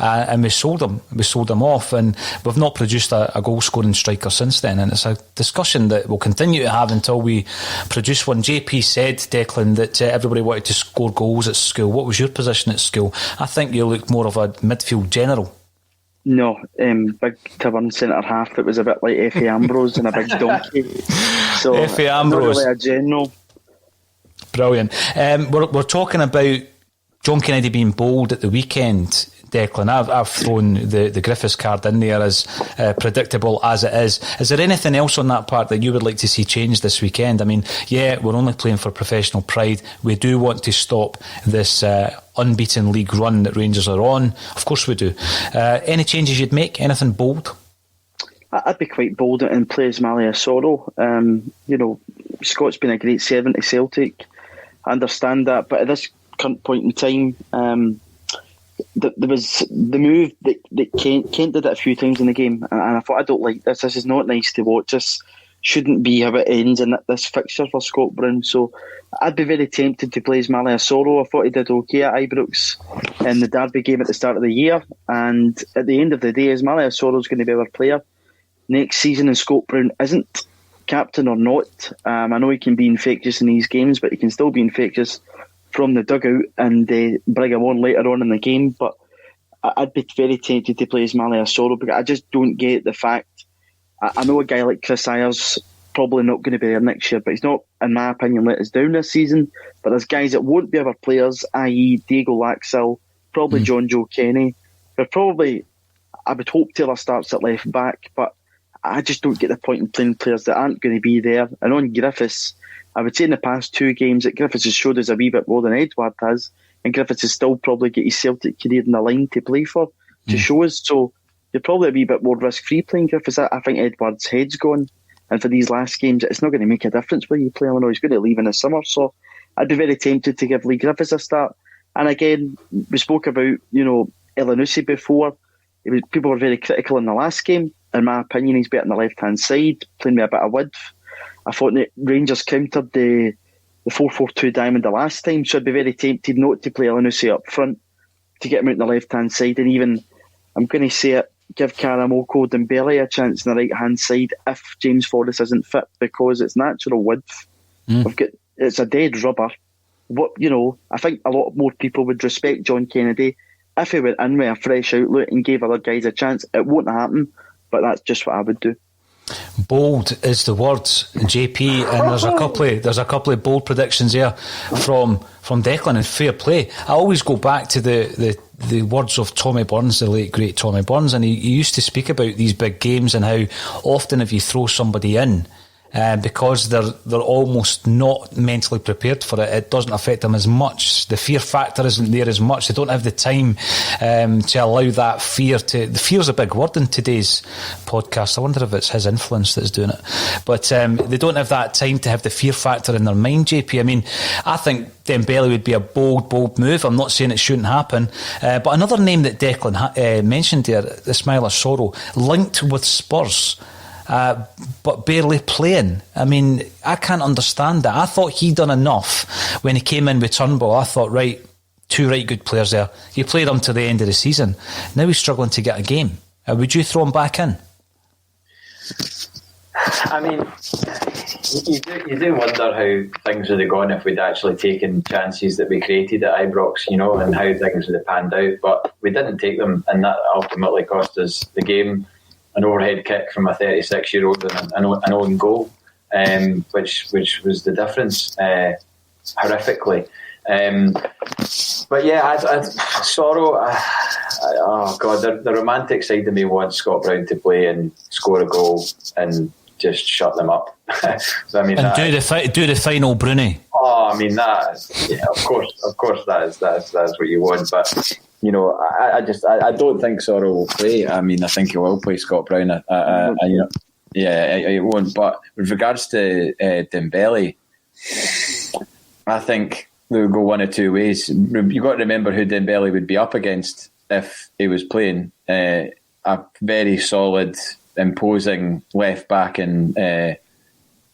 A: and we sold him off, and we've not produced a goal scoring striker since then, and it's a discussion that we'll continue to have until we produce one. JP said, Declan, that everybody wanted to score goals at school. What was your position at school? I think you looked more of a midfield general.
C: No, big tavern centre half that was a bit like Effie Ambrose and a big donkey. So
A: Effie Ambrose,
C: not really a general.
A: Brilliant. We're talking about John Kennedy being bold at the weekend. Declan, I've thrown the Griffiths card in there, as predictable as it is. Is there anything else on that part that you would like to see changed this weekend? I mean, yeah, we're only playing for professional pride. We do want to stop this unbeaten league run that Rangers are on. Of course we do. Any changes you'd make? Anything bold?
C: I'd be quite bold and play as Malia Soro. Scott's been a great servant to Celtic. I understand that, but at this current point in time, there was the move that Kent did it a few times in the game, and I thought, I don't like this. This is not nice to watch. This shouldn't be how it ends in this fixture for Scott Brown. So I'd be very tempted to play as Malia Soro. I thought he did okay at Ibrox in the Derby game at the start of the year, and at the end of the day, is Malia Soro's going to be our player next season, and Scott Brown isn't, captain or not. I know he can be infectious in these games, but he can still be infectious from the dugout and bring him on later on in the game. But I'd be very tempted to play as Malia Soro, because I just don't get the fact. I know a guy like Chris Ayers probably not going to be there next year, but he's not, in my opinion, let us down this season. But there's guys that won't be our players, i.e. Diego Laxell, probably John Joe Kenny. But probably, I would hope Taylor starts at left back, but I just don't get the point in playing players that aren't going to be there. And on Griffiths, I would say in the past two games that Griffiths has showed us a wee bit more than Edward has, and Griffiths has still probably got his Celtic career in the line to play for, to show us. So you're probably a wee bit more risk-free playing Griffiths. I think Edward's head's gone, and for these last games, it's not going to make a difference where you play him or not. He's going to leave in the summer, so I'd be very tempted to give Lee Griffiths a start. And again, we spoke about, Elyounoussi before. People were very critical in the last game. In my opinion, he's better on the left-hand side, playing with a bit of width. I thought that Rangers countered the 4-4-2 diamond the last time, so I'd be very tempted not to play Elyounoussi up front, to get him out on the left-hand side, and even, I'm going to say it, give Karamoko Dembele a chance on the right-hand side if James Forrest isn't fit, because it's natural width. It's a dead rubber. I think a lot more people would respect John Kennedy if he went in with a fresh outlook and gave other guys a chance. It won't happen, but that's just what I would do.
A: Bold is the word, JP, and there's a couple of bold predictions there from Declan, and fair play. I always go back to the words of Tommy Burns, the late great Tommy Burns, and he used to speak about these big games and how often if you throw somebody in, because they're almost not mentally prepared for it. It doesn't affect them as much. The fear factor isn't there as much. They don't have the time to allow that fear to... The fear's a big word in today's podcast. I wonder if it's his influence that's doing it. But they don't have that time to have the fear factor in their mind, JP. I mean, I think Dembele would be a bold move. I'm not saying it shouldn't happen. But another name that Declan mentioned there, Ismaila Soro, linked with Spurs, but barely playing. I mean, I can't understand that. I thought he'd done enough when he came in with Turnbull. I thought, right, two right good players there. You played him to the end of the season. Now he's struggling to get a game. Would you throw him back in?
B: I mean, you do wonder how things would have gone if we'd actually taken chances that we created at Ibrox, and how things would have panned out. But we didn't take them, and that ultimately cost us the game. An overhead kick from a 36-year-old and an own goal, which was the difference, horrifically. But yeah, Sorrow. Oh God, the romantic side of me wants Scott Brown to play and score a goal and just shut them up. So, I mean, and
A: do the final Bruni.
B: Oh, I mean that. Yeah, of course, that's what you want. But I don't think Sorrow will play. I mean, I think he will play Scott Brown. He won't. But with regards to Dembele, I think they would go one of two ways. You've got to remember who Dembele would be up against if he was playing. A very solid, imposing left back in Borna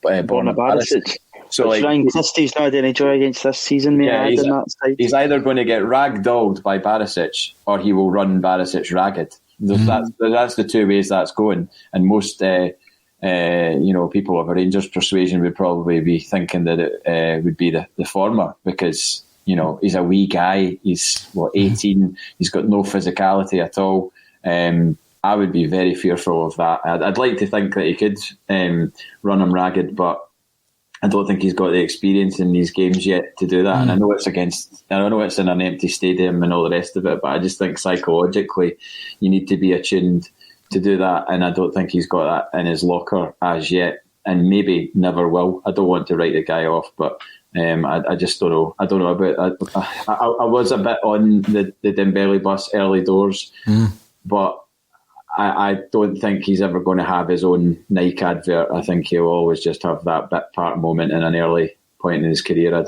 B: Barisic.
C: So Ryan Christie's not had any joy against this season, mate.
B: He's either going to get ragdolled by Barisic or he will run Barisic ragged. That's the two ways that's going. And most people of a Rangers persuasion would probably be thinking that it would be the former, because he's a wee guy. He's 18. He's got no physicality at all. I would be very fearful of that. I'd like to think that he could run him ragged, but I don't think he's got the experience in these games yet to do that. And I know it's in an empty stadium and all the rest of it, but I just think psychologically you need to be attuned to do that, and I don't think he's got that in his locker as yet, and maybe never will. I don't want to write the guy off, but I just don't know. I don't know about that. I was a bit on the Dembele bus early doors, but I don't think he's ever going to have his own Nike advert. I think he'll always just have that bit part moment in an early point in his career. I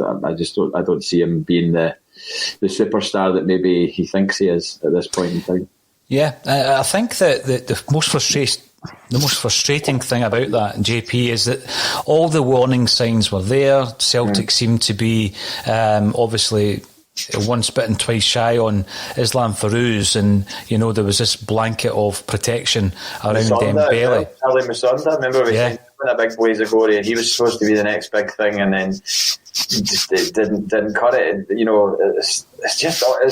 B: don't see him being the superstar that maybe he thinks he is at this point in time.
A: Yeah, I think that the most frustrating thing about that, JP, is that all the warning signs were there. Celtic seemed to be obviously once bitten, twice shy on Islam Farouz, and there was this blanket of protection around Dembele.
B: Ali Musonda, remember we seen a big blaze of glory, and he was supposed to be the next big thing, and then he just didn't cut it. It's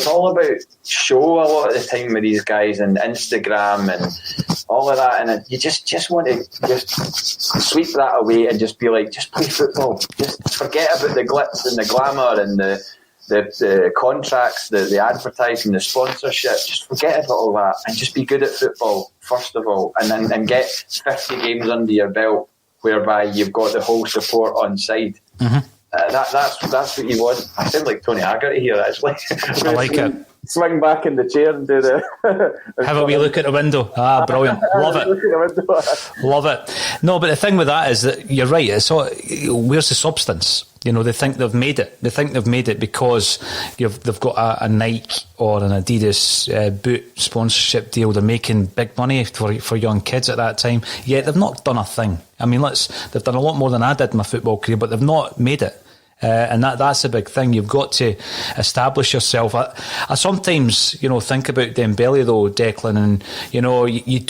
B: all about show a lot of the time with these guys, and Instagram and all of that, and you just want to just sweep that away and just be like, just play football, just forget about the glitz and the glamour and the contracts, the advertising, the sponsorship. Just forget about all that and just be good at football first of all, and then get 50 games under your belt whereby you've got the whole support on side. That's what you want. I sound like Tony Haggerty here, actually.
A: I like it.
B: Swing back in the chair and do the...
A: Have a wee look at the window. Brilliant. Love it. Love it. No, but the thing with that is that you're right. Where's the substance? They think they've made it. They think they've made it because they've got a Nike or an Adidas boot sponsorship deal. They're making big money for young kids at that time. Yet they've not done a thing. I mean, they've done a lot more than I did in my football career, but they've not made it. And that's a big thing. You've got to establish yourself. I sometimes, think about Dembele though, Declan, and you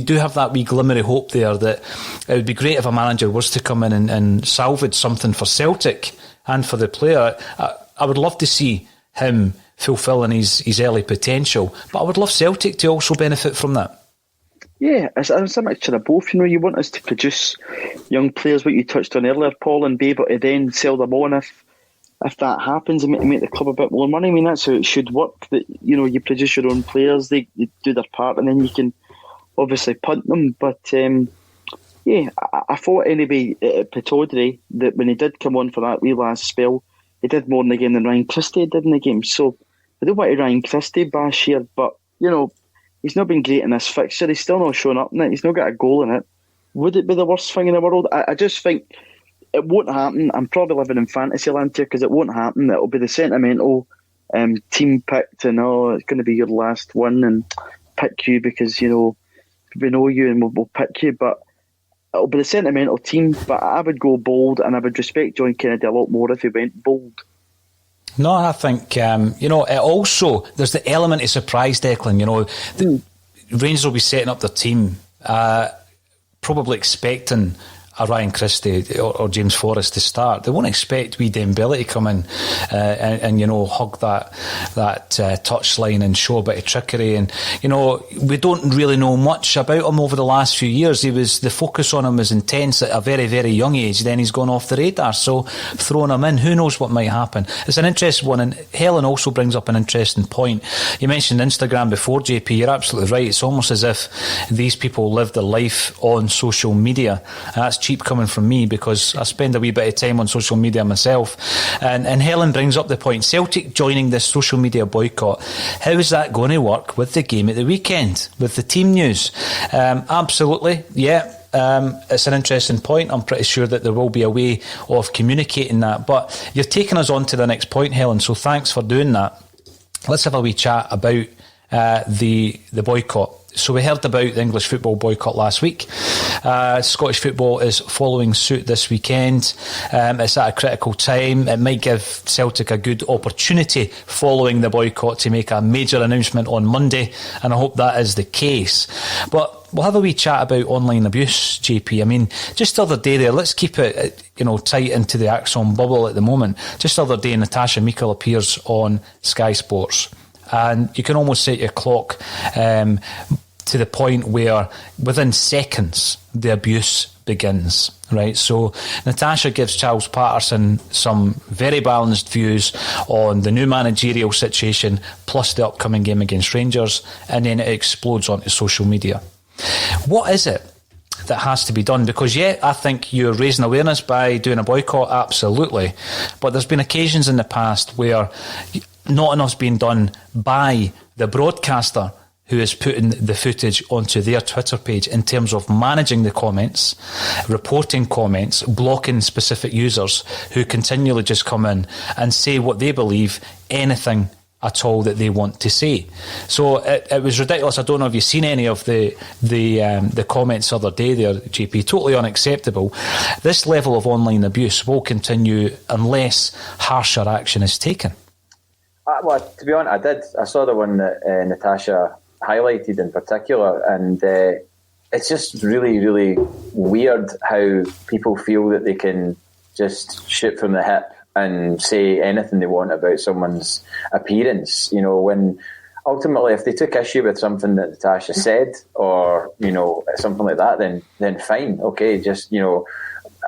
A: do have that wee glimmer of hope there that it would be great if a manager was to come in and salvage something for Celtic and for the player. I would love to see him fulfilling his early potential, but I would love Celtic to also benefit from that.
C: Yeah, it's a mixture of both. You want us to produce young players, what you touched on earlier, Paul, and be able to then sell them on if that happens and make the club a bit more money. I mean, that's how it should work. That you produce your own players, they do their part, and then you can obviously punt them. But Yeah, I thought anyway at Pittodrie that when he did come on for that wee last spell, he did more in the game than Ryan Christie did in the game. So I don't want to Ryan Christie bash here, but he's not been great in this fixture. He's still not showing up in it. He's not got a goal in it. Would it be the worst thing in the world? I just think it won't happen. I'm probably living in fantasy land here because it won't happen. It'll be the sentimental team picked and it's going to be your last one and pick you because we know you and we'll pick you, but it'll be the sentimental team. But I would go bold, and I would respect John Kennedy a lot more if he went bold.
A: No, I think it also, there's the element of surprise, Declan. Rangers will be setting up their team probably expecting a Ryan Christie or James Forrest to start. They won't expect wee Dembele to come in and hug that touchline and show a bit of trickery. And we don't really know much about him over the last few years. The focus on him was intense at a very, very young age. Then he's gone off the radar. So throwing him in, who knows what might happen? It's an interesting one. And Helen also brings up an interesting point. You mentioned Instagram before, JP. You're absolutely right. It's almost as if these people live their life on social media. And that's cheap coming from me because I spend a wee bit of time on social media myself. And Helen brings up the point, Celtic joining this social media boycott, how is that going to work with the game at the weekend, with the team news? Absolutely, yeah. It's an interesting point. I'm pretty sure that there will be a way of communicating that. But you're taking us on to the next point, Helen, so thanks for doing that. Let's have a wee chat about the boycott. So we heard about the English football boycott last week. Scottish football is following suit this weekend. It's at a critical time. It might give Celtic a good opportunity following the boycott to make a major announcement on Monday, and I hope that is the case. But we'll have a wee chat about online abuse, JP. I mean, just the other day there, let's keep it tight into the Axon bubble at the moment. Just the other day, Natasha Meikle appears on Sky Sports. And you can almost set your clock to the point where within seconds the abuse begins, right? So Natasha gives Charles Patterson some very balanced views on the new managerial situation plus the upcoming game against Rangers, and then it explodes onto social media. What is it that has to be done? Because I think you're raising awareness by doing a boycott, absolutely, but there's been occasions in the past where not enough's been done by the broadcaster who is putting the footage onto their Twitter page in terms of managing the comments, reporting comments, blocking specific users who continually just come in and say what they believe, anything at all that they want to say. So it was ridiculous. I don't know if you've seen any of the comments the other day there, JP. Totally unacceptable. This level of online abuse will continue unless harsher action is taken.
B: Well, to be honest, I saw the one that Natasha highlighted in particular, and it's just really, really weird how people feel that they can just shoot from the hip and say anything they want about someone's appearance. When ultimately, if they took issue with something that Natasha said, or something like that, then fine, okay, just a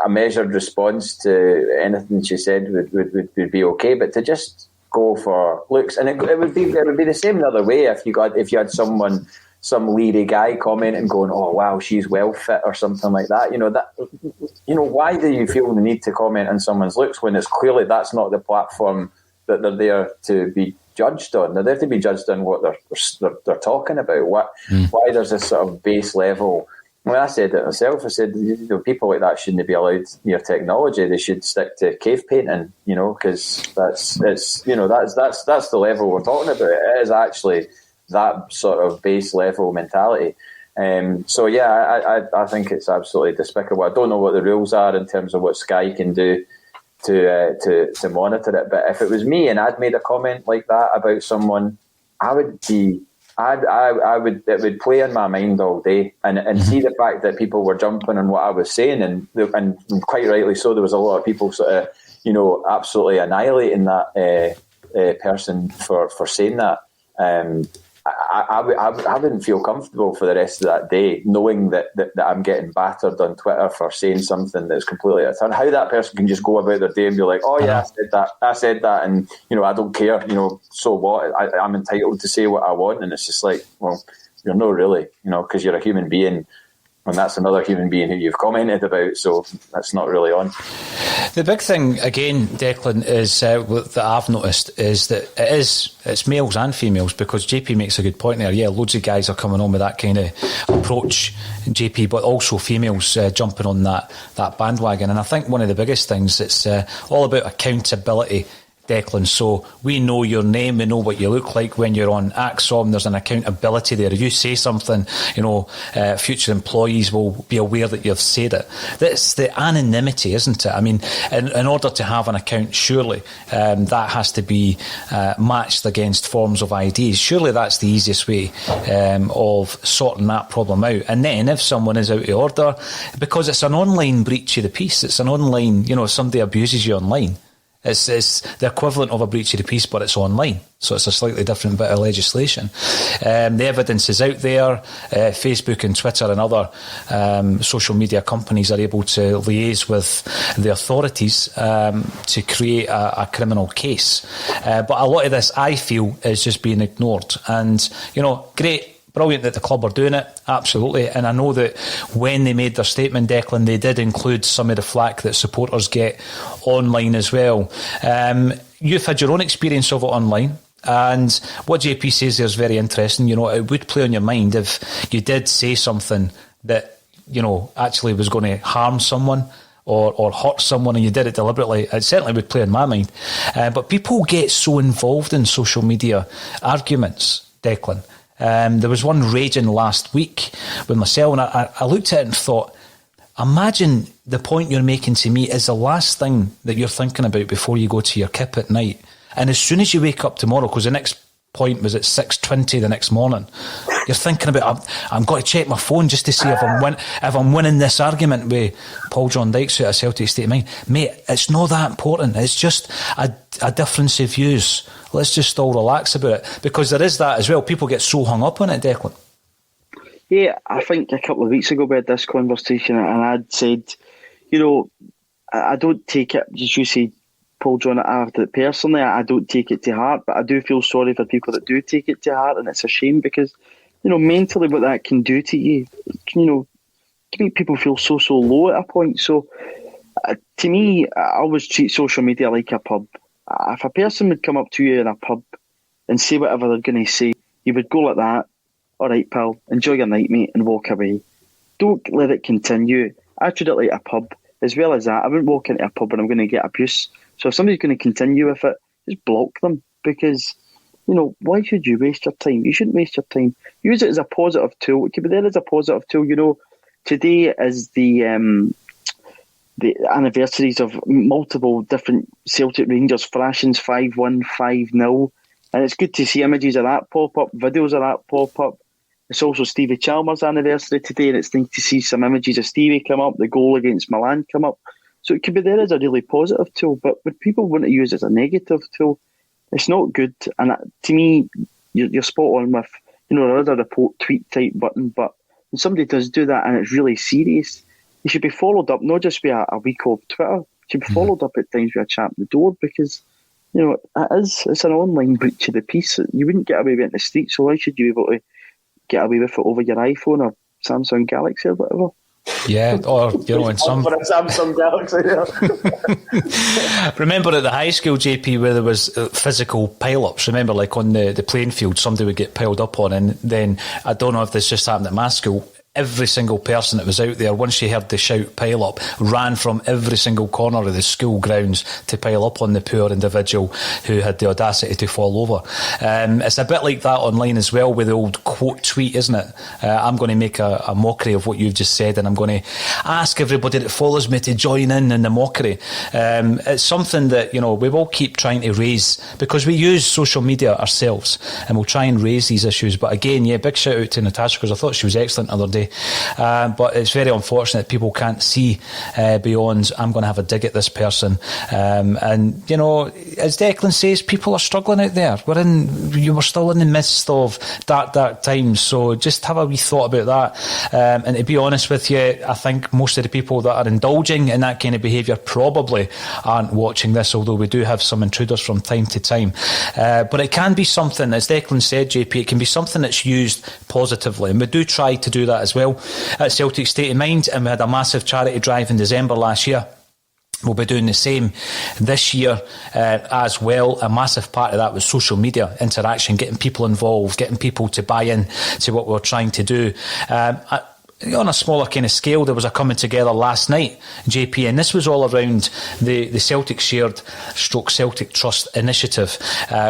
B: measured response to anything she said would be okay, but to just go for looks, and it would be the same the other way if you had some leery guy commenting going, oh wow, she's well fit or something like that. Why do you feel the need to comment on someone's looks when it's clearly that's not the platform that they're there to be judged on? They're there to be judged on what they're talking about. Why there's this sort of base level? When I said it myself, I said, people like that shouldn't be allowed near technology. They should stick to cave painting, because that's the level we're talking about. It is actually that sort of base level mentality. I think it's absolutely despicable. I don't know what the rules are in terms of what Sky can do to monitor it. But if it was me and I'd made a comment like that about someone, it would play in my mind all day, and see the fact that people were jumping on what I was saying, and quite rightly so. There was a lot of people sort of, absolutely annihilating that person for saying that. I wouldn't feel comfortable for the rest of that day knowing that I'm getting battered on Twitter for saying something that's completely out of turn. How that person can just go about their day and be like, oh yeah, I said that, and I don't care, so what? I'm entitled to say what I want. And it's just like, well, you're not really, because you're a human being And that's another human being who you've commented about, so that's not really on.
A: The big thing, again, Declan, is that I've noticed is that it's males and females, because JP makes a good point there. Yeah, loads of guys are coming on with that kind of approach, JP, but also females jumping on that bandwagon. And I think one of the biggest things, it's all about accountability, Declan. So we know your name, we know what you look like when you're on Axom. There's an accountability there. If you say something, future employees will be aware that you've said it. That's the anonymity, isn't it? I mean, in order to have an account, surely that has to be matched against forms of IDs. Surely that's the easiest way of sorting that problem out. And then if someone is out of order, because it's an online breach of the peace, it's an online, somebody abuses you online. It's the equivalent of a breach of the peace, but it's online. So it's a slightly different bit of legislation. The evidence is out there. Facebook and Twitter and other social media companies are able to liaise with the authorities to create a criminal case. But a lot of this, I feel, is just being ignored. And, great. Brilliant that the club are doing it, absolutely. And I know that when they made their statement, Declan, they did include some of the flack that supporters get online as well. You've had your own experience of it online. And what JP says there is very interesting. It would play on your mind if you did say something that, actually was going to harm someone or hurt someone, and you did it deliberately. It certainly would play on my mind. But people get so involved in social media arguments, Declan. There was one raging last week with myself, and I looked at it and thought, imagine the point you're making to me is the last thing that you're thinking about before you go to your kip at night. And as soon as you wake up tomorrow, because the next point was at 6:20 the next morning, you're thinking about, I'm going to check my phone just to see if I'm winning this argument with John Dykes out of Celtic State of Mind. Mate, it's not that important. It's just a difference of views. Let's just all relax about it, because there is that as well. People get so hung up on it, Declan.
C: Yeah, I think a couple of weeks ago we had this conversation, and I'd said, I don't take it, as you say, Paul John, personally, I don't take it to heart, but I do feel sorry for people that do take it to heart, and it's a shame because, mentally what that can do to you, can make people feel so low at a point. So, to me, I always treat social media like a pub. If a person would come up to you in a pub and say whatever they're going to say, you would go like that, all right, pal, enjoy your night, mate, and walk away. Don't let it continue. I treat it like a pub. As well as that, I wouldn't walk into a pub and I'm going to get abuse. So if somebody's going to continue with it, just block them, because, why should you waste your time? You shouldn't waste your time. Use it as a positive tool. It could be there as a positive tool. Today is the anniversaries of multiple different Celtic Rangers thrashings, 5-1, 5-0. And it's good to see images of that pop up, videos of that pop up. It's also Stevie Chalmers' anniversary today, and it's nice to see some images of Stevie come up, the goal against Milan come up. So it could be there as a really positive tool, but when people want to use it as a negative tool, it's not good. And to me, you're spot on with, there is a report tweet type button, but when somebody does do that and it's really serious, it should be followed up, not just with a week of Twitter. It should be followed up at times with a chat at the door, because, it's an online breach of the peace. You wouldn't get away with it in the street, so why should you be able to get away with it over your iPhone or Samsung Galaxy or whatever?
A: Yeah, or in some
B: for a Samsung Galaxy.
A: Remember at the high school, JP, where there was physical pile-ups. Remember, like on the playing field, somebody would get piled up on, and then I don't know if this just happened at my school. Every single person that was out there, once she heard the shout pile up, ran from every single corner of the school grounds to pile up on the poor individual who had the audacity to fall over. It's a bit like that online as well, with the old quote tweet, isn't it? I'm going to make a mockery of what you've just said, and I'm going to ask everybody that follows me to join in the mockery. It's something that, we will keep trying to raise, because we use social media ourselves, and we'll try and raise these issues. But again, big shout out to Natasha, because I thought she was excellent the other day. But it's very unfortunate people can't see beyond, I'm going to have a dig at this person. And, as Declan says, people are struggling out there. We're still in the midst of dark times. So just have a wee thought about that. And to be honest with you, I think most of the people that are indulging in that kind of behaviour probably aren't watching this, although we do have some intruders from time to time. But it can be something, as Declan said, JP, it can be something that's used positively. And we do try to do that as as well at Celtic State of Mind, and we had a massive charity drive in December last year. We'll be doing the same this year as well. A massive part of that was social media interaction, getting people involved, getting people to buy in to what we're trying to do. On a smaller kind of scale, there was a coming together last night, JP, and this was all around the Celtic Shared / Celtic Trust initiative,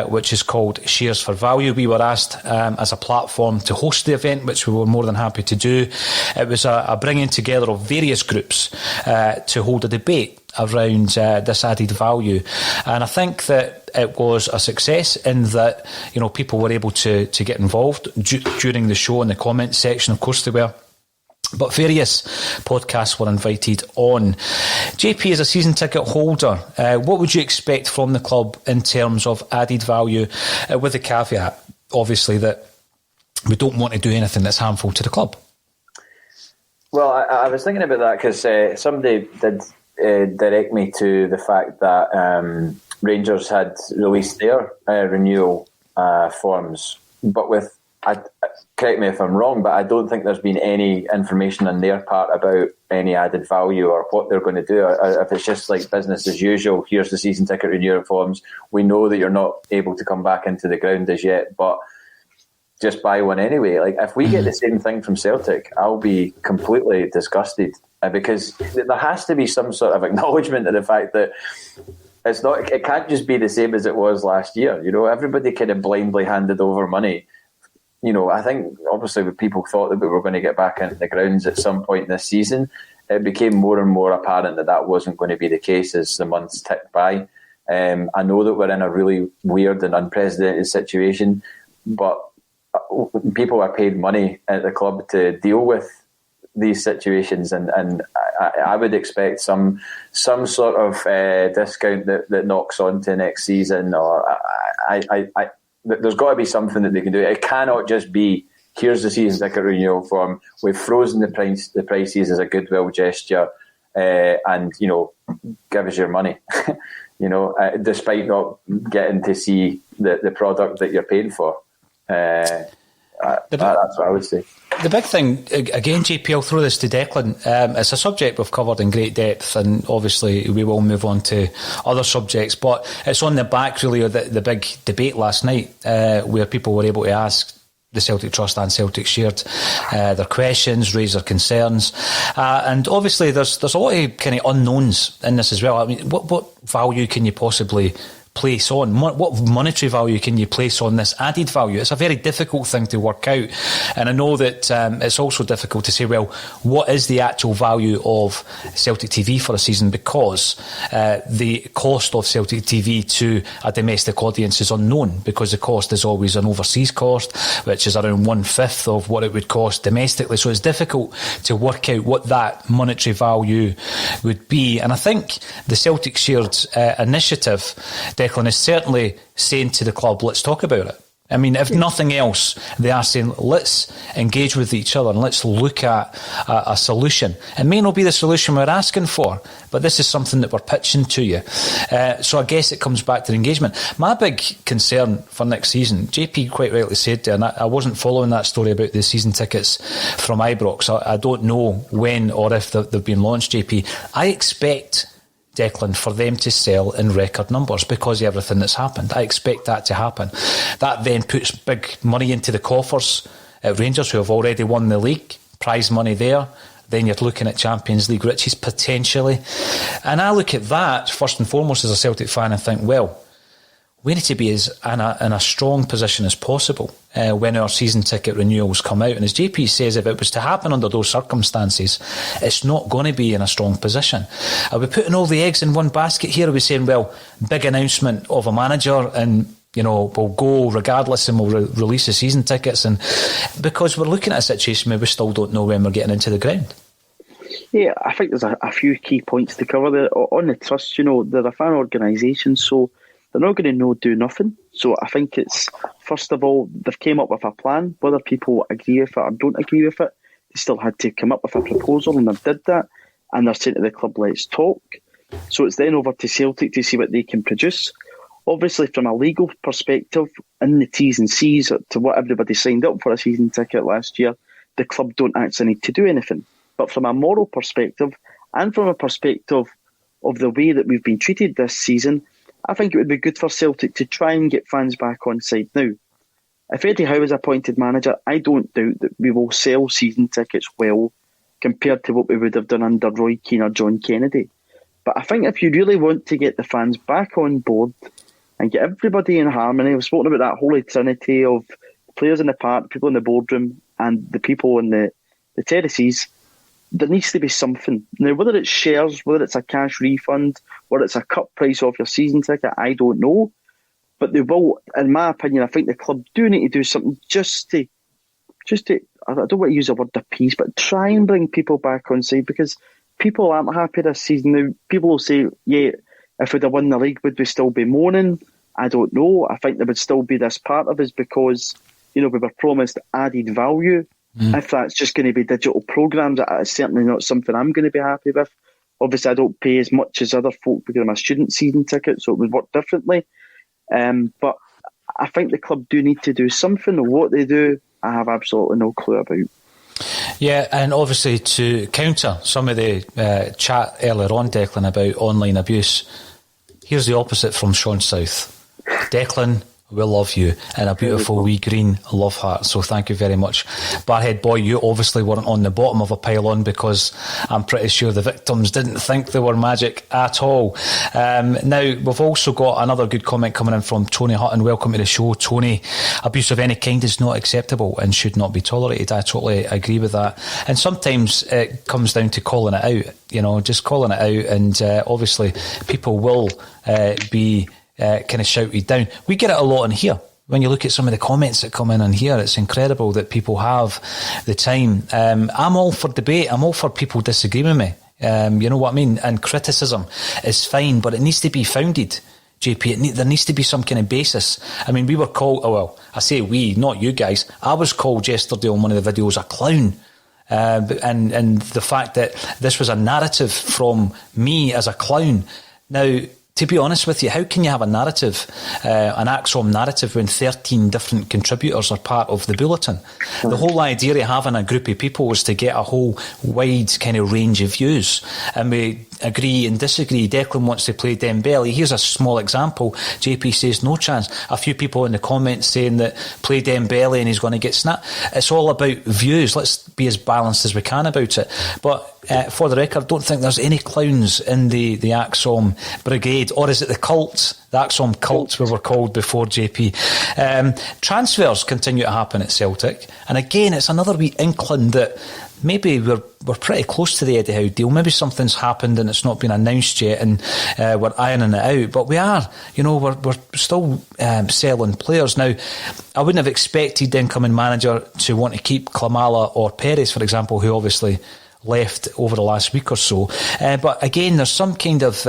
A: which is called Shares for Value. We were asked as a platform to host the event, which we were more than happy to do. It was a bringing together of various groups to hold a debate around this added value, and I think that it was a success in that, you know, people were able to get involved during the show in the comments section. Of course they were. But various podcasts were invited on. JP, as a season ticket holder, what would you expect from the club in terms of added value, with the caveat, obviously, that we don't want to do anything that's harmful to the club?
B: Well, I was thinking about that because somebody did direct me to the fact that Rangers had released their renewal forms, but with... correct me if I'm wrong, but I don't think there's been any information on their part about any added value or what they're going to do. If it's just like business as usual, here's the season ticket renewal forms. We know that you're not able to come back into the ground as yet, but just buy one anyway. Like, if we get the same thing from Celtic, I'll be completely disgusted, because there has to be some sort of acknowledgement of the fact that it can't just be the same as it was last year. You know, everybody kind of blindly handed over money. You know, I think obviously people thought that we were going to get back into the grounds at some point this season. It became more and more apparent that wasn't going to be the case as the months ticked by. I know that we're in a really weird and unprecedented situation, but people are paid money at the club to deal with these situations, and I would expect some sort of discount that knocks on to next season, or there's got to be something that they can do. It cannot just be, here's the season ticket renewal form, we've frozen the prices as a goodwill gesture, and, you know, give us your money. You know, despite not getting to see the product that you're paying for. That's what I would say.
A: The big thing, again, JP, I'll throw this to Declan. It's a subject we've covered in great depth, and obviously we will move on to other subjects, but it's on the back really of the big debate last night, where people were able to ask the Celtic Trust and Celtic Shared their questions, raise their concerns, and obviously there's a lot of kind of unknowns in this as well. I mean, what value can you possibly place on? What monetary value can you place on this added value? It's a very difficult thing to work out, and I know that it's also difficult to say, well, what is the actual value of Celtic TV for a season, because the cost of Celtic TV to a domestic audience is unknown, because the cost is always an overseas cost, which is around 1/5 of what it would cost domestically, so it's difficult to work out what that monetary value would be. And I think the Celtic Shared initiative, Declan, is certainly saying to the club, let's talk about it. I mean, if nothing else, they are saying, let's engage with each other and let's look at a solution. It may not be the solution we're asking for, but this is something that we're pitching to you. So I guess it comes back to the engagement. My big concern for next season, JP quite rightly said there, and I wasn't following that story about the season tickets from Ibrox. I don't know when or if they've been launched, JP. I expect, Declan, for them to sell in record numbers because of everything that's happened. I expect that to happen. That then puts big money into the coffers at Rangers, who have already won the league. Prize money there. Then you're looking at Champions League riches potentially. And I look at that first and foremost as a Celtic fan and think, well, we need to be in a strong position as possible when our season ticket renewals come out. And as JP says, if it was to happen under those circumstances, it's not going to be in a strong position. Are we putting all the eggs in one basket here? Are we saying, well, big announcement of a manager and, you know, we'll go regardless and we'll release the season tickets? And because we're looking at a situation where we still don't know when we're getting into the ground.
C: Yeah, I think there's a few key points to cover there. On the Trust, you know, they're a fan organisation, so they're not going to do nothing. So I think it's, first of all, they've came up with a plan. Whether people agree with it or don't agree with it, they still had to come up with a proposal, and they've did that. And they're saying to the club, let's talk. So it's then over to Celtic to see what they can produce. Obviously, from a legal perspective, in the T's and C's to what everybody signed up for a season ticket last year, the club don't actually need to do anything. But from a moral perspective, and from a perspective of the way that we've been treated this season, I think it would be good for Celtic to try and get fans back on side now. If Eddie Howe is appointed manager, I don't doubt that we will sell season tickets well compared to what we would have done under Roy Keane or John Kennedy. But I think if you really want to get the fans back on board and get everybody in harmony, we've spoken about that holy trinity of players in the park, people in the boardroom, and the people in the terraces, there needs to be something. Now, whether it's shares, whether it's a cash refund, whether it's a cut price off your season ticket, I don't know. But they will, in my opinion, I think the club do need to do something just to, I don't want to use the word appease, but try and bring people back on side, because people aren't happy this season. Now, people will say, yeah, if we'd have won the league, would we still be moaning? I don't know. I think there would still be this part of us because, we were promised added value. If that's just going to be digital programmes, it's certainly not something I'm going to be happy with. Obviously, I don't pay as much as other folk because I'm a student season ticket, so it would work differently. But I think the club do need to do something. What they do, I have absolutely no clue about.
A: Yeah, and obviously to counter some of the chat earlier on, Declan, about online abuse, here's the opposite from Sean South. Declan, we love you, and a beautiful wee green love heart, so thank you very much. Barhead boy, you obviously weren't on the bottom of a pile-on, because I'm pretty sure the victims didn't think they were magic at all. Now, we've also got another good comment coming in from Tony Hutton. Welcome to the show, Tony. Abuse of any kind is not acceptable and should not be tolerated. I totally agree with that. And sometimes it comes down to calling it out, just calling it out, and obviously people will be kind of shouted down. We get it a lot in here. When you look at some of the comments that come in here, it's incredible that people have the time. I'm all for debate. I'm all for people disagreeing with me. You know what I mean? And criticism is fine, but it needs to be founded. JP, there needs to be some kind of basis. I mean, we were called, I say we, not you guys. I was called yesterday on one of the videos a clown. And the fact that this was a narrative from me as a clown. Now, to be honest with you, how can you have a narrative, an Axom narrative, when 13 different contributors are part of the Bulletin? The whole idea of having a group of people was to get a whole wide kind of range of views. And we agree and disagree. Declan wants to play Dembele. Here's a small example. JP says no chance. A few people in the comments saying that play Dembele and he's going to get snapped. It's all about views. Let's be as balanced as we can about it. But for the record, don't think there's any clowns in the Axom brigade. Or is it the cult, the Axom cult we were called before, JP? Transfers continue to happen at Celtic. And again, it's another wee inkling that maybe we're pretty close to the Eddie Howe deal. Maybe something's happened and it's not been announced yet, and we're ironing it out. But we are, we're still selling players. Now, I wouldn't have expected the incoming manager to want to keep Klimala or Perez, for example, who obviously left over the last week or so. But again, there's some kind of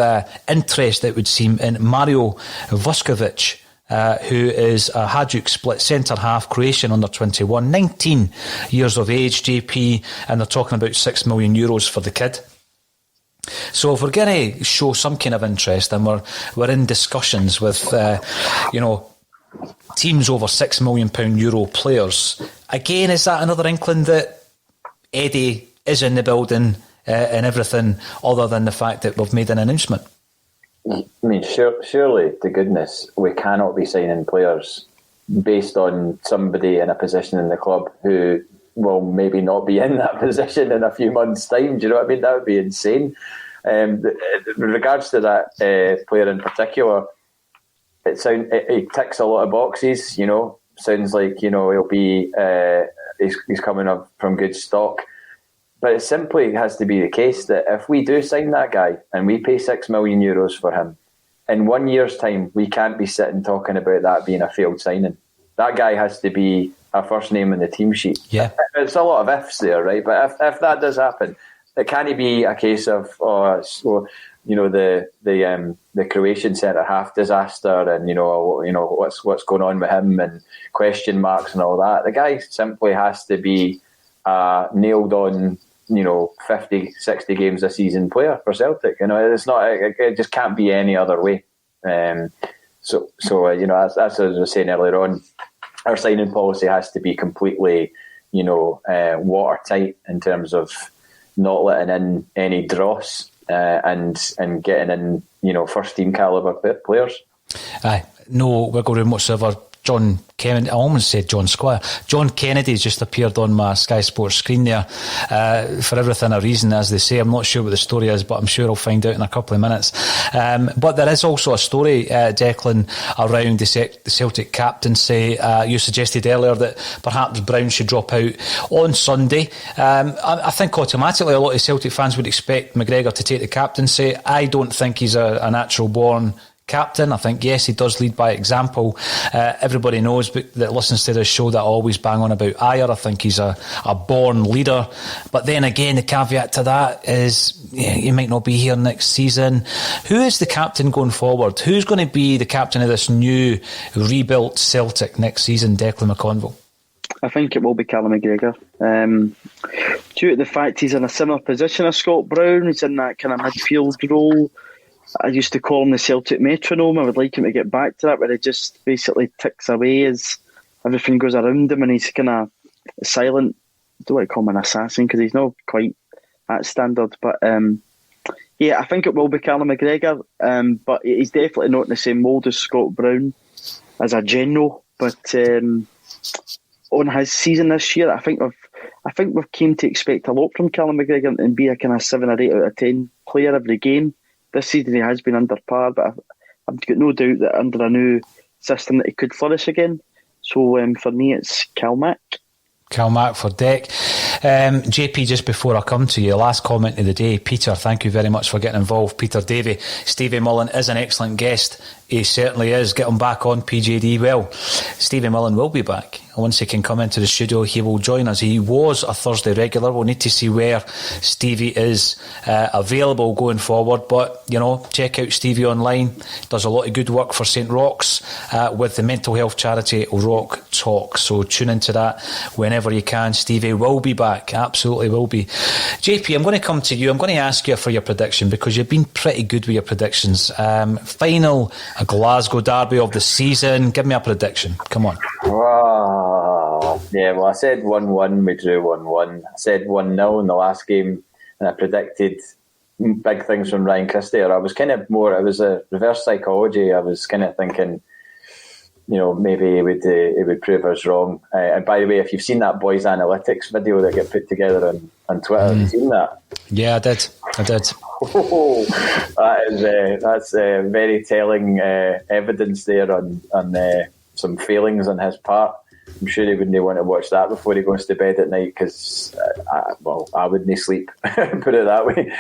A: interest, it would seem, in Mario Vuskovic, who is a Hajduk split centre-half, Croatian under 21, 19 years of age, JP, and they're talking about €6 million for the kid. So if we're going to show some kind of interest, and we're in discussions with, teams over €6 million Euro players, again, is that another inkling that Eddie is in the building and everything, other than the fact that we've made an announcement?
B: I mean, surely, to goodness, we cannot be signing players based on somebody in a position in the club who will maybe not be in that position in a few months' time. Do you know what I mean? That would be insane. With regards to that player in particular, it ticks a lot of boxes. Sounds like he'll be he's coming up from good stock. But it simply has to be the case that if we do sign that guy and we pay €6 million for him, in 1 year's time, we can't be sitting talking about that being a failed signing. That guy has to be our first name in the team sheet.
A: Yeah,
B: it's a lot of ifs there, right? But if that does happen, it can't be a case of the Croatian centre half disaster and what's going on with him and question marks and all that. The guy simply has to be nailed on 50, 60 games a season player for Celtic. It's not. It just can't be any other way. So as I was saying earlier on, our signing policy has to be completely watertight in terms of not letting in any dross and getting in, first team calibre players.
A: Aye, no wiggle room whatsoever. John Kennedy, I almost said John Squire. John Kennedy's just appeared on my Sky Sports screen there. For everything a reason, as they say. I'm not sure what the story is, but I'm sure I'll find out in a couple of minutes. But there is also a story, Declan, around the Celtic captaincy. You suggested earlier that perhaps Brown should drop out on Sunday. I think automatically a lot of Celtic fans would expect McGregor to take the captaincy. I don't think he's a natural born captain. I think, yes, he does lead by example. Everybody knows that listens to this show that I always bang on about Ayer. I think he's a born leader. But then again, the caveat to that is he might not be here next season. Who is the captain going forward? Who's going to be the captain of this new rebuilt Celtic next season, Declan McConville?
C: I think it will be Callum McGregor. Due to the fact he's in a similar position as Scott Brown, he's in that kind of midfield role. I used to call him the Celtic metronome. I would like him to get back to that, where he just basically ticks away as everything goes around him, and he's kind of silent. I don't want to call him an assassin because he's not quite that standard. But I think it will be Callum McGregor. But he's definitely not in the same mould as Scott Brown as a general. But on his season this year, I think we've came to expect a lot from Callum McGregor and be a kind of 7 or 8 out of 10 player every game. This season he has been under par, but I've got no doubt that under a new system that he could flourish again. So for me, it's Calmac.
A: Calmac for Deck. JP, just before I come to you, last comment of the day. Peter, thank you very much for getting involved. Peter Davey. Stevie Mullen is an excellent guest. He certainly is. Get him back on PJD. Well, Stevie Mullen will be back. Once he can come into the studio, he will join us. He was a Thursday regular. We'll need to see where Stevie is available going forward. But, check out Stevie online. Does a lot of good work for St. Roch's with the mental health charity Rock Talk. So tune into that whenever you can. Stevie will be back. Absolutely will be. JP, I'm going to come to you. I'm going to ask you for your prediction because you've been pretty good with your predictions. Final a Glasgow derby of the season. Give me a prediction. Come on.
B: Yeah, well, I said 1-1, we drew 1-1. I said 1-0 in the last game, and I predicted big things from Ryan Christie. Or I was kind of more, it was a reverse psychology. I was kind of thinking, maybe it would prove us wrong. And by the way, if you've seen that boys' analytics video that get put together on Twitter, have you seen that?
A: Yeah, I did.
B: Oh, that's very telling evidence there on some failings on his part. I'm sure he wouldn't want to watch that before he goes to bed at night because, I wouldn't sleep, put it that way.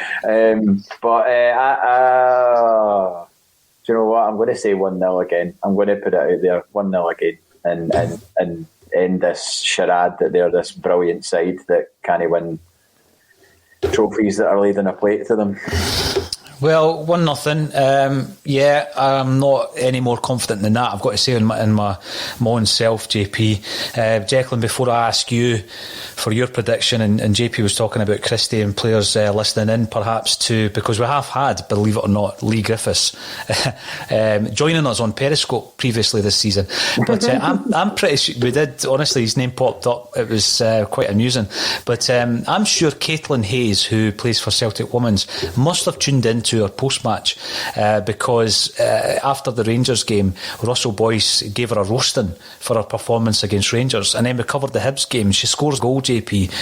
B: Do you know what? I'm going to say 1-0 again. I'm going to put it out there, 1-0 again, and end this charade that they're this brilliant side that can't win trophies that are laid on a plate to them.
A: Well, 1-0. I'm not any more confident than that, I've got to say, in my own self, JP. Declan, before I ask you for your prediction, and JP was talking about Christie and players listening in perhaps too, because we have had, believe it or not, Lee Griffiths joining us on Periscope previously this season. But I'm pretty sure we did, honestly, his name popped up. It was quite amusing. But I'm sure Caitlin Hayes, who plays for Celtic Women's, must have tuned into our post-match because after the Rangers game, Russell Boyce gave her a roasting for her performance against Rangers, and then we covered the Hibs game. She scores a goal, JP,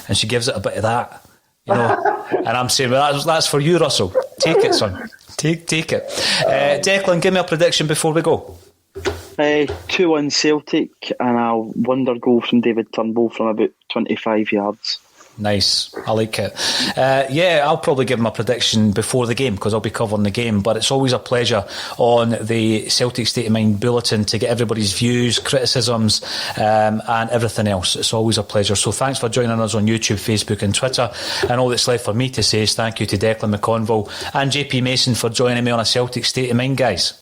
A: and she gives it a bit of that, and I'm saying, well, that's for you, Russell. Take it, son. Take it. Declan, give me a prediction before we go.
C: 2-1 Celtic, and a wonder goal from David Turnbull from about 25 yards.
A: Nice, I like it. I'll probably give my prediction before the game because I'll be covering the game, but it's always a pleasure on the Celtic State of Mind Bulletin to get everybody's views, criticisms and everything else. It's always a pleasure. So thanks for joining us on YouTube, Facebook and Twitter, and all that's left for me to say is thank you to Declan McConville and JP Mason for joining me on a Celtic State of Mind, guys.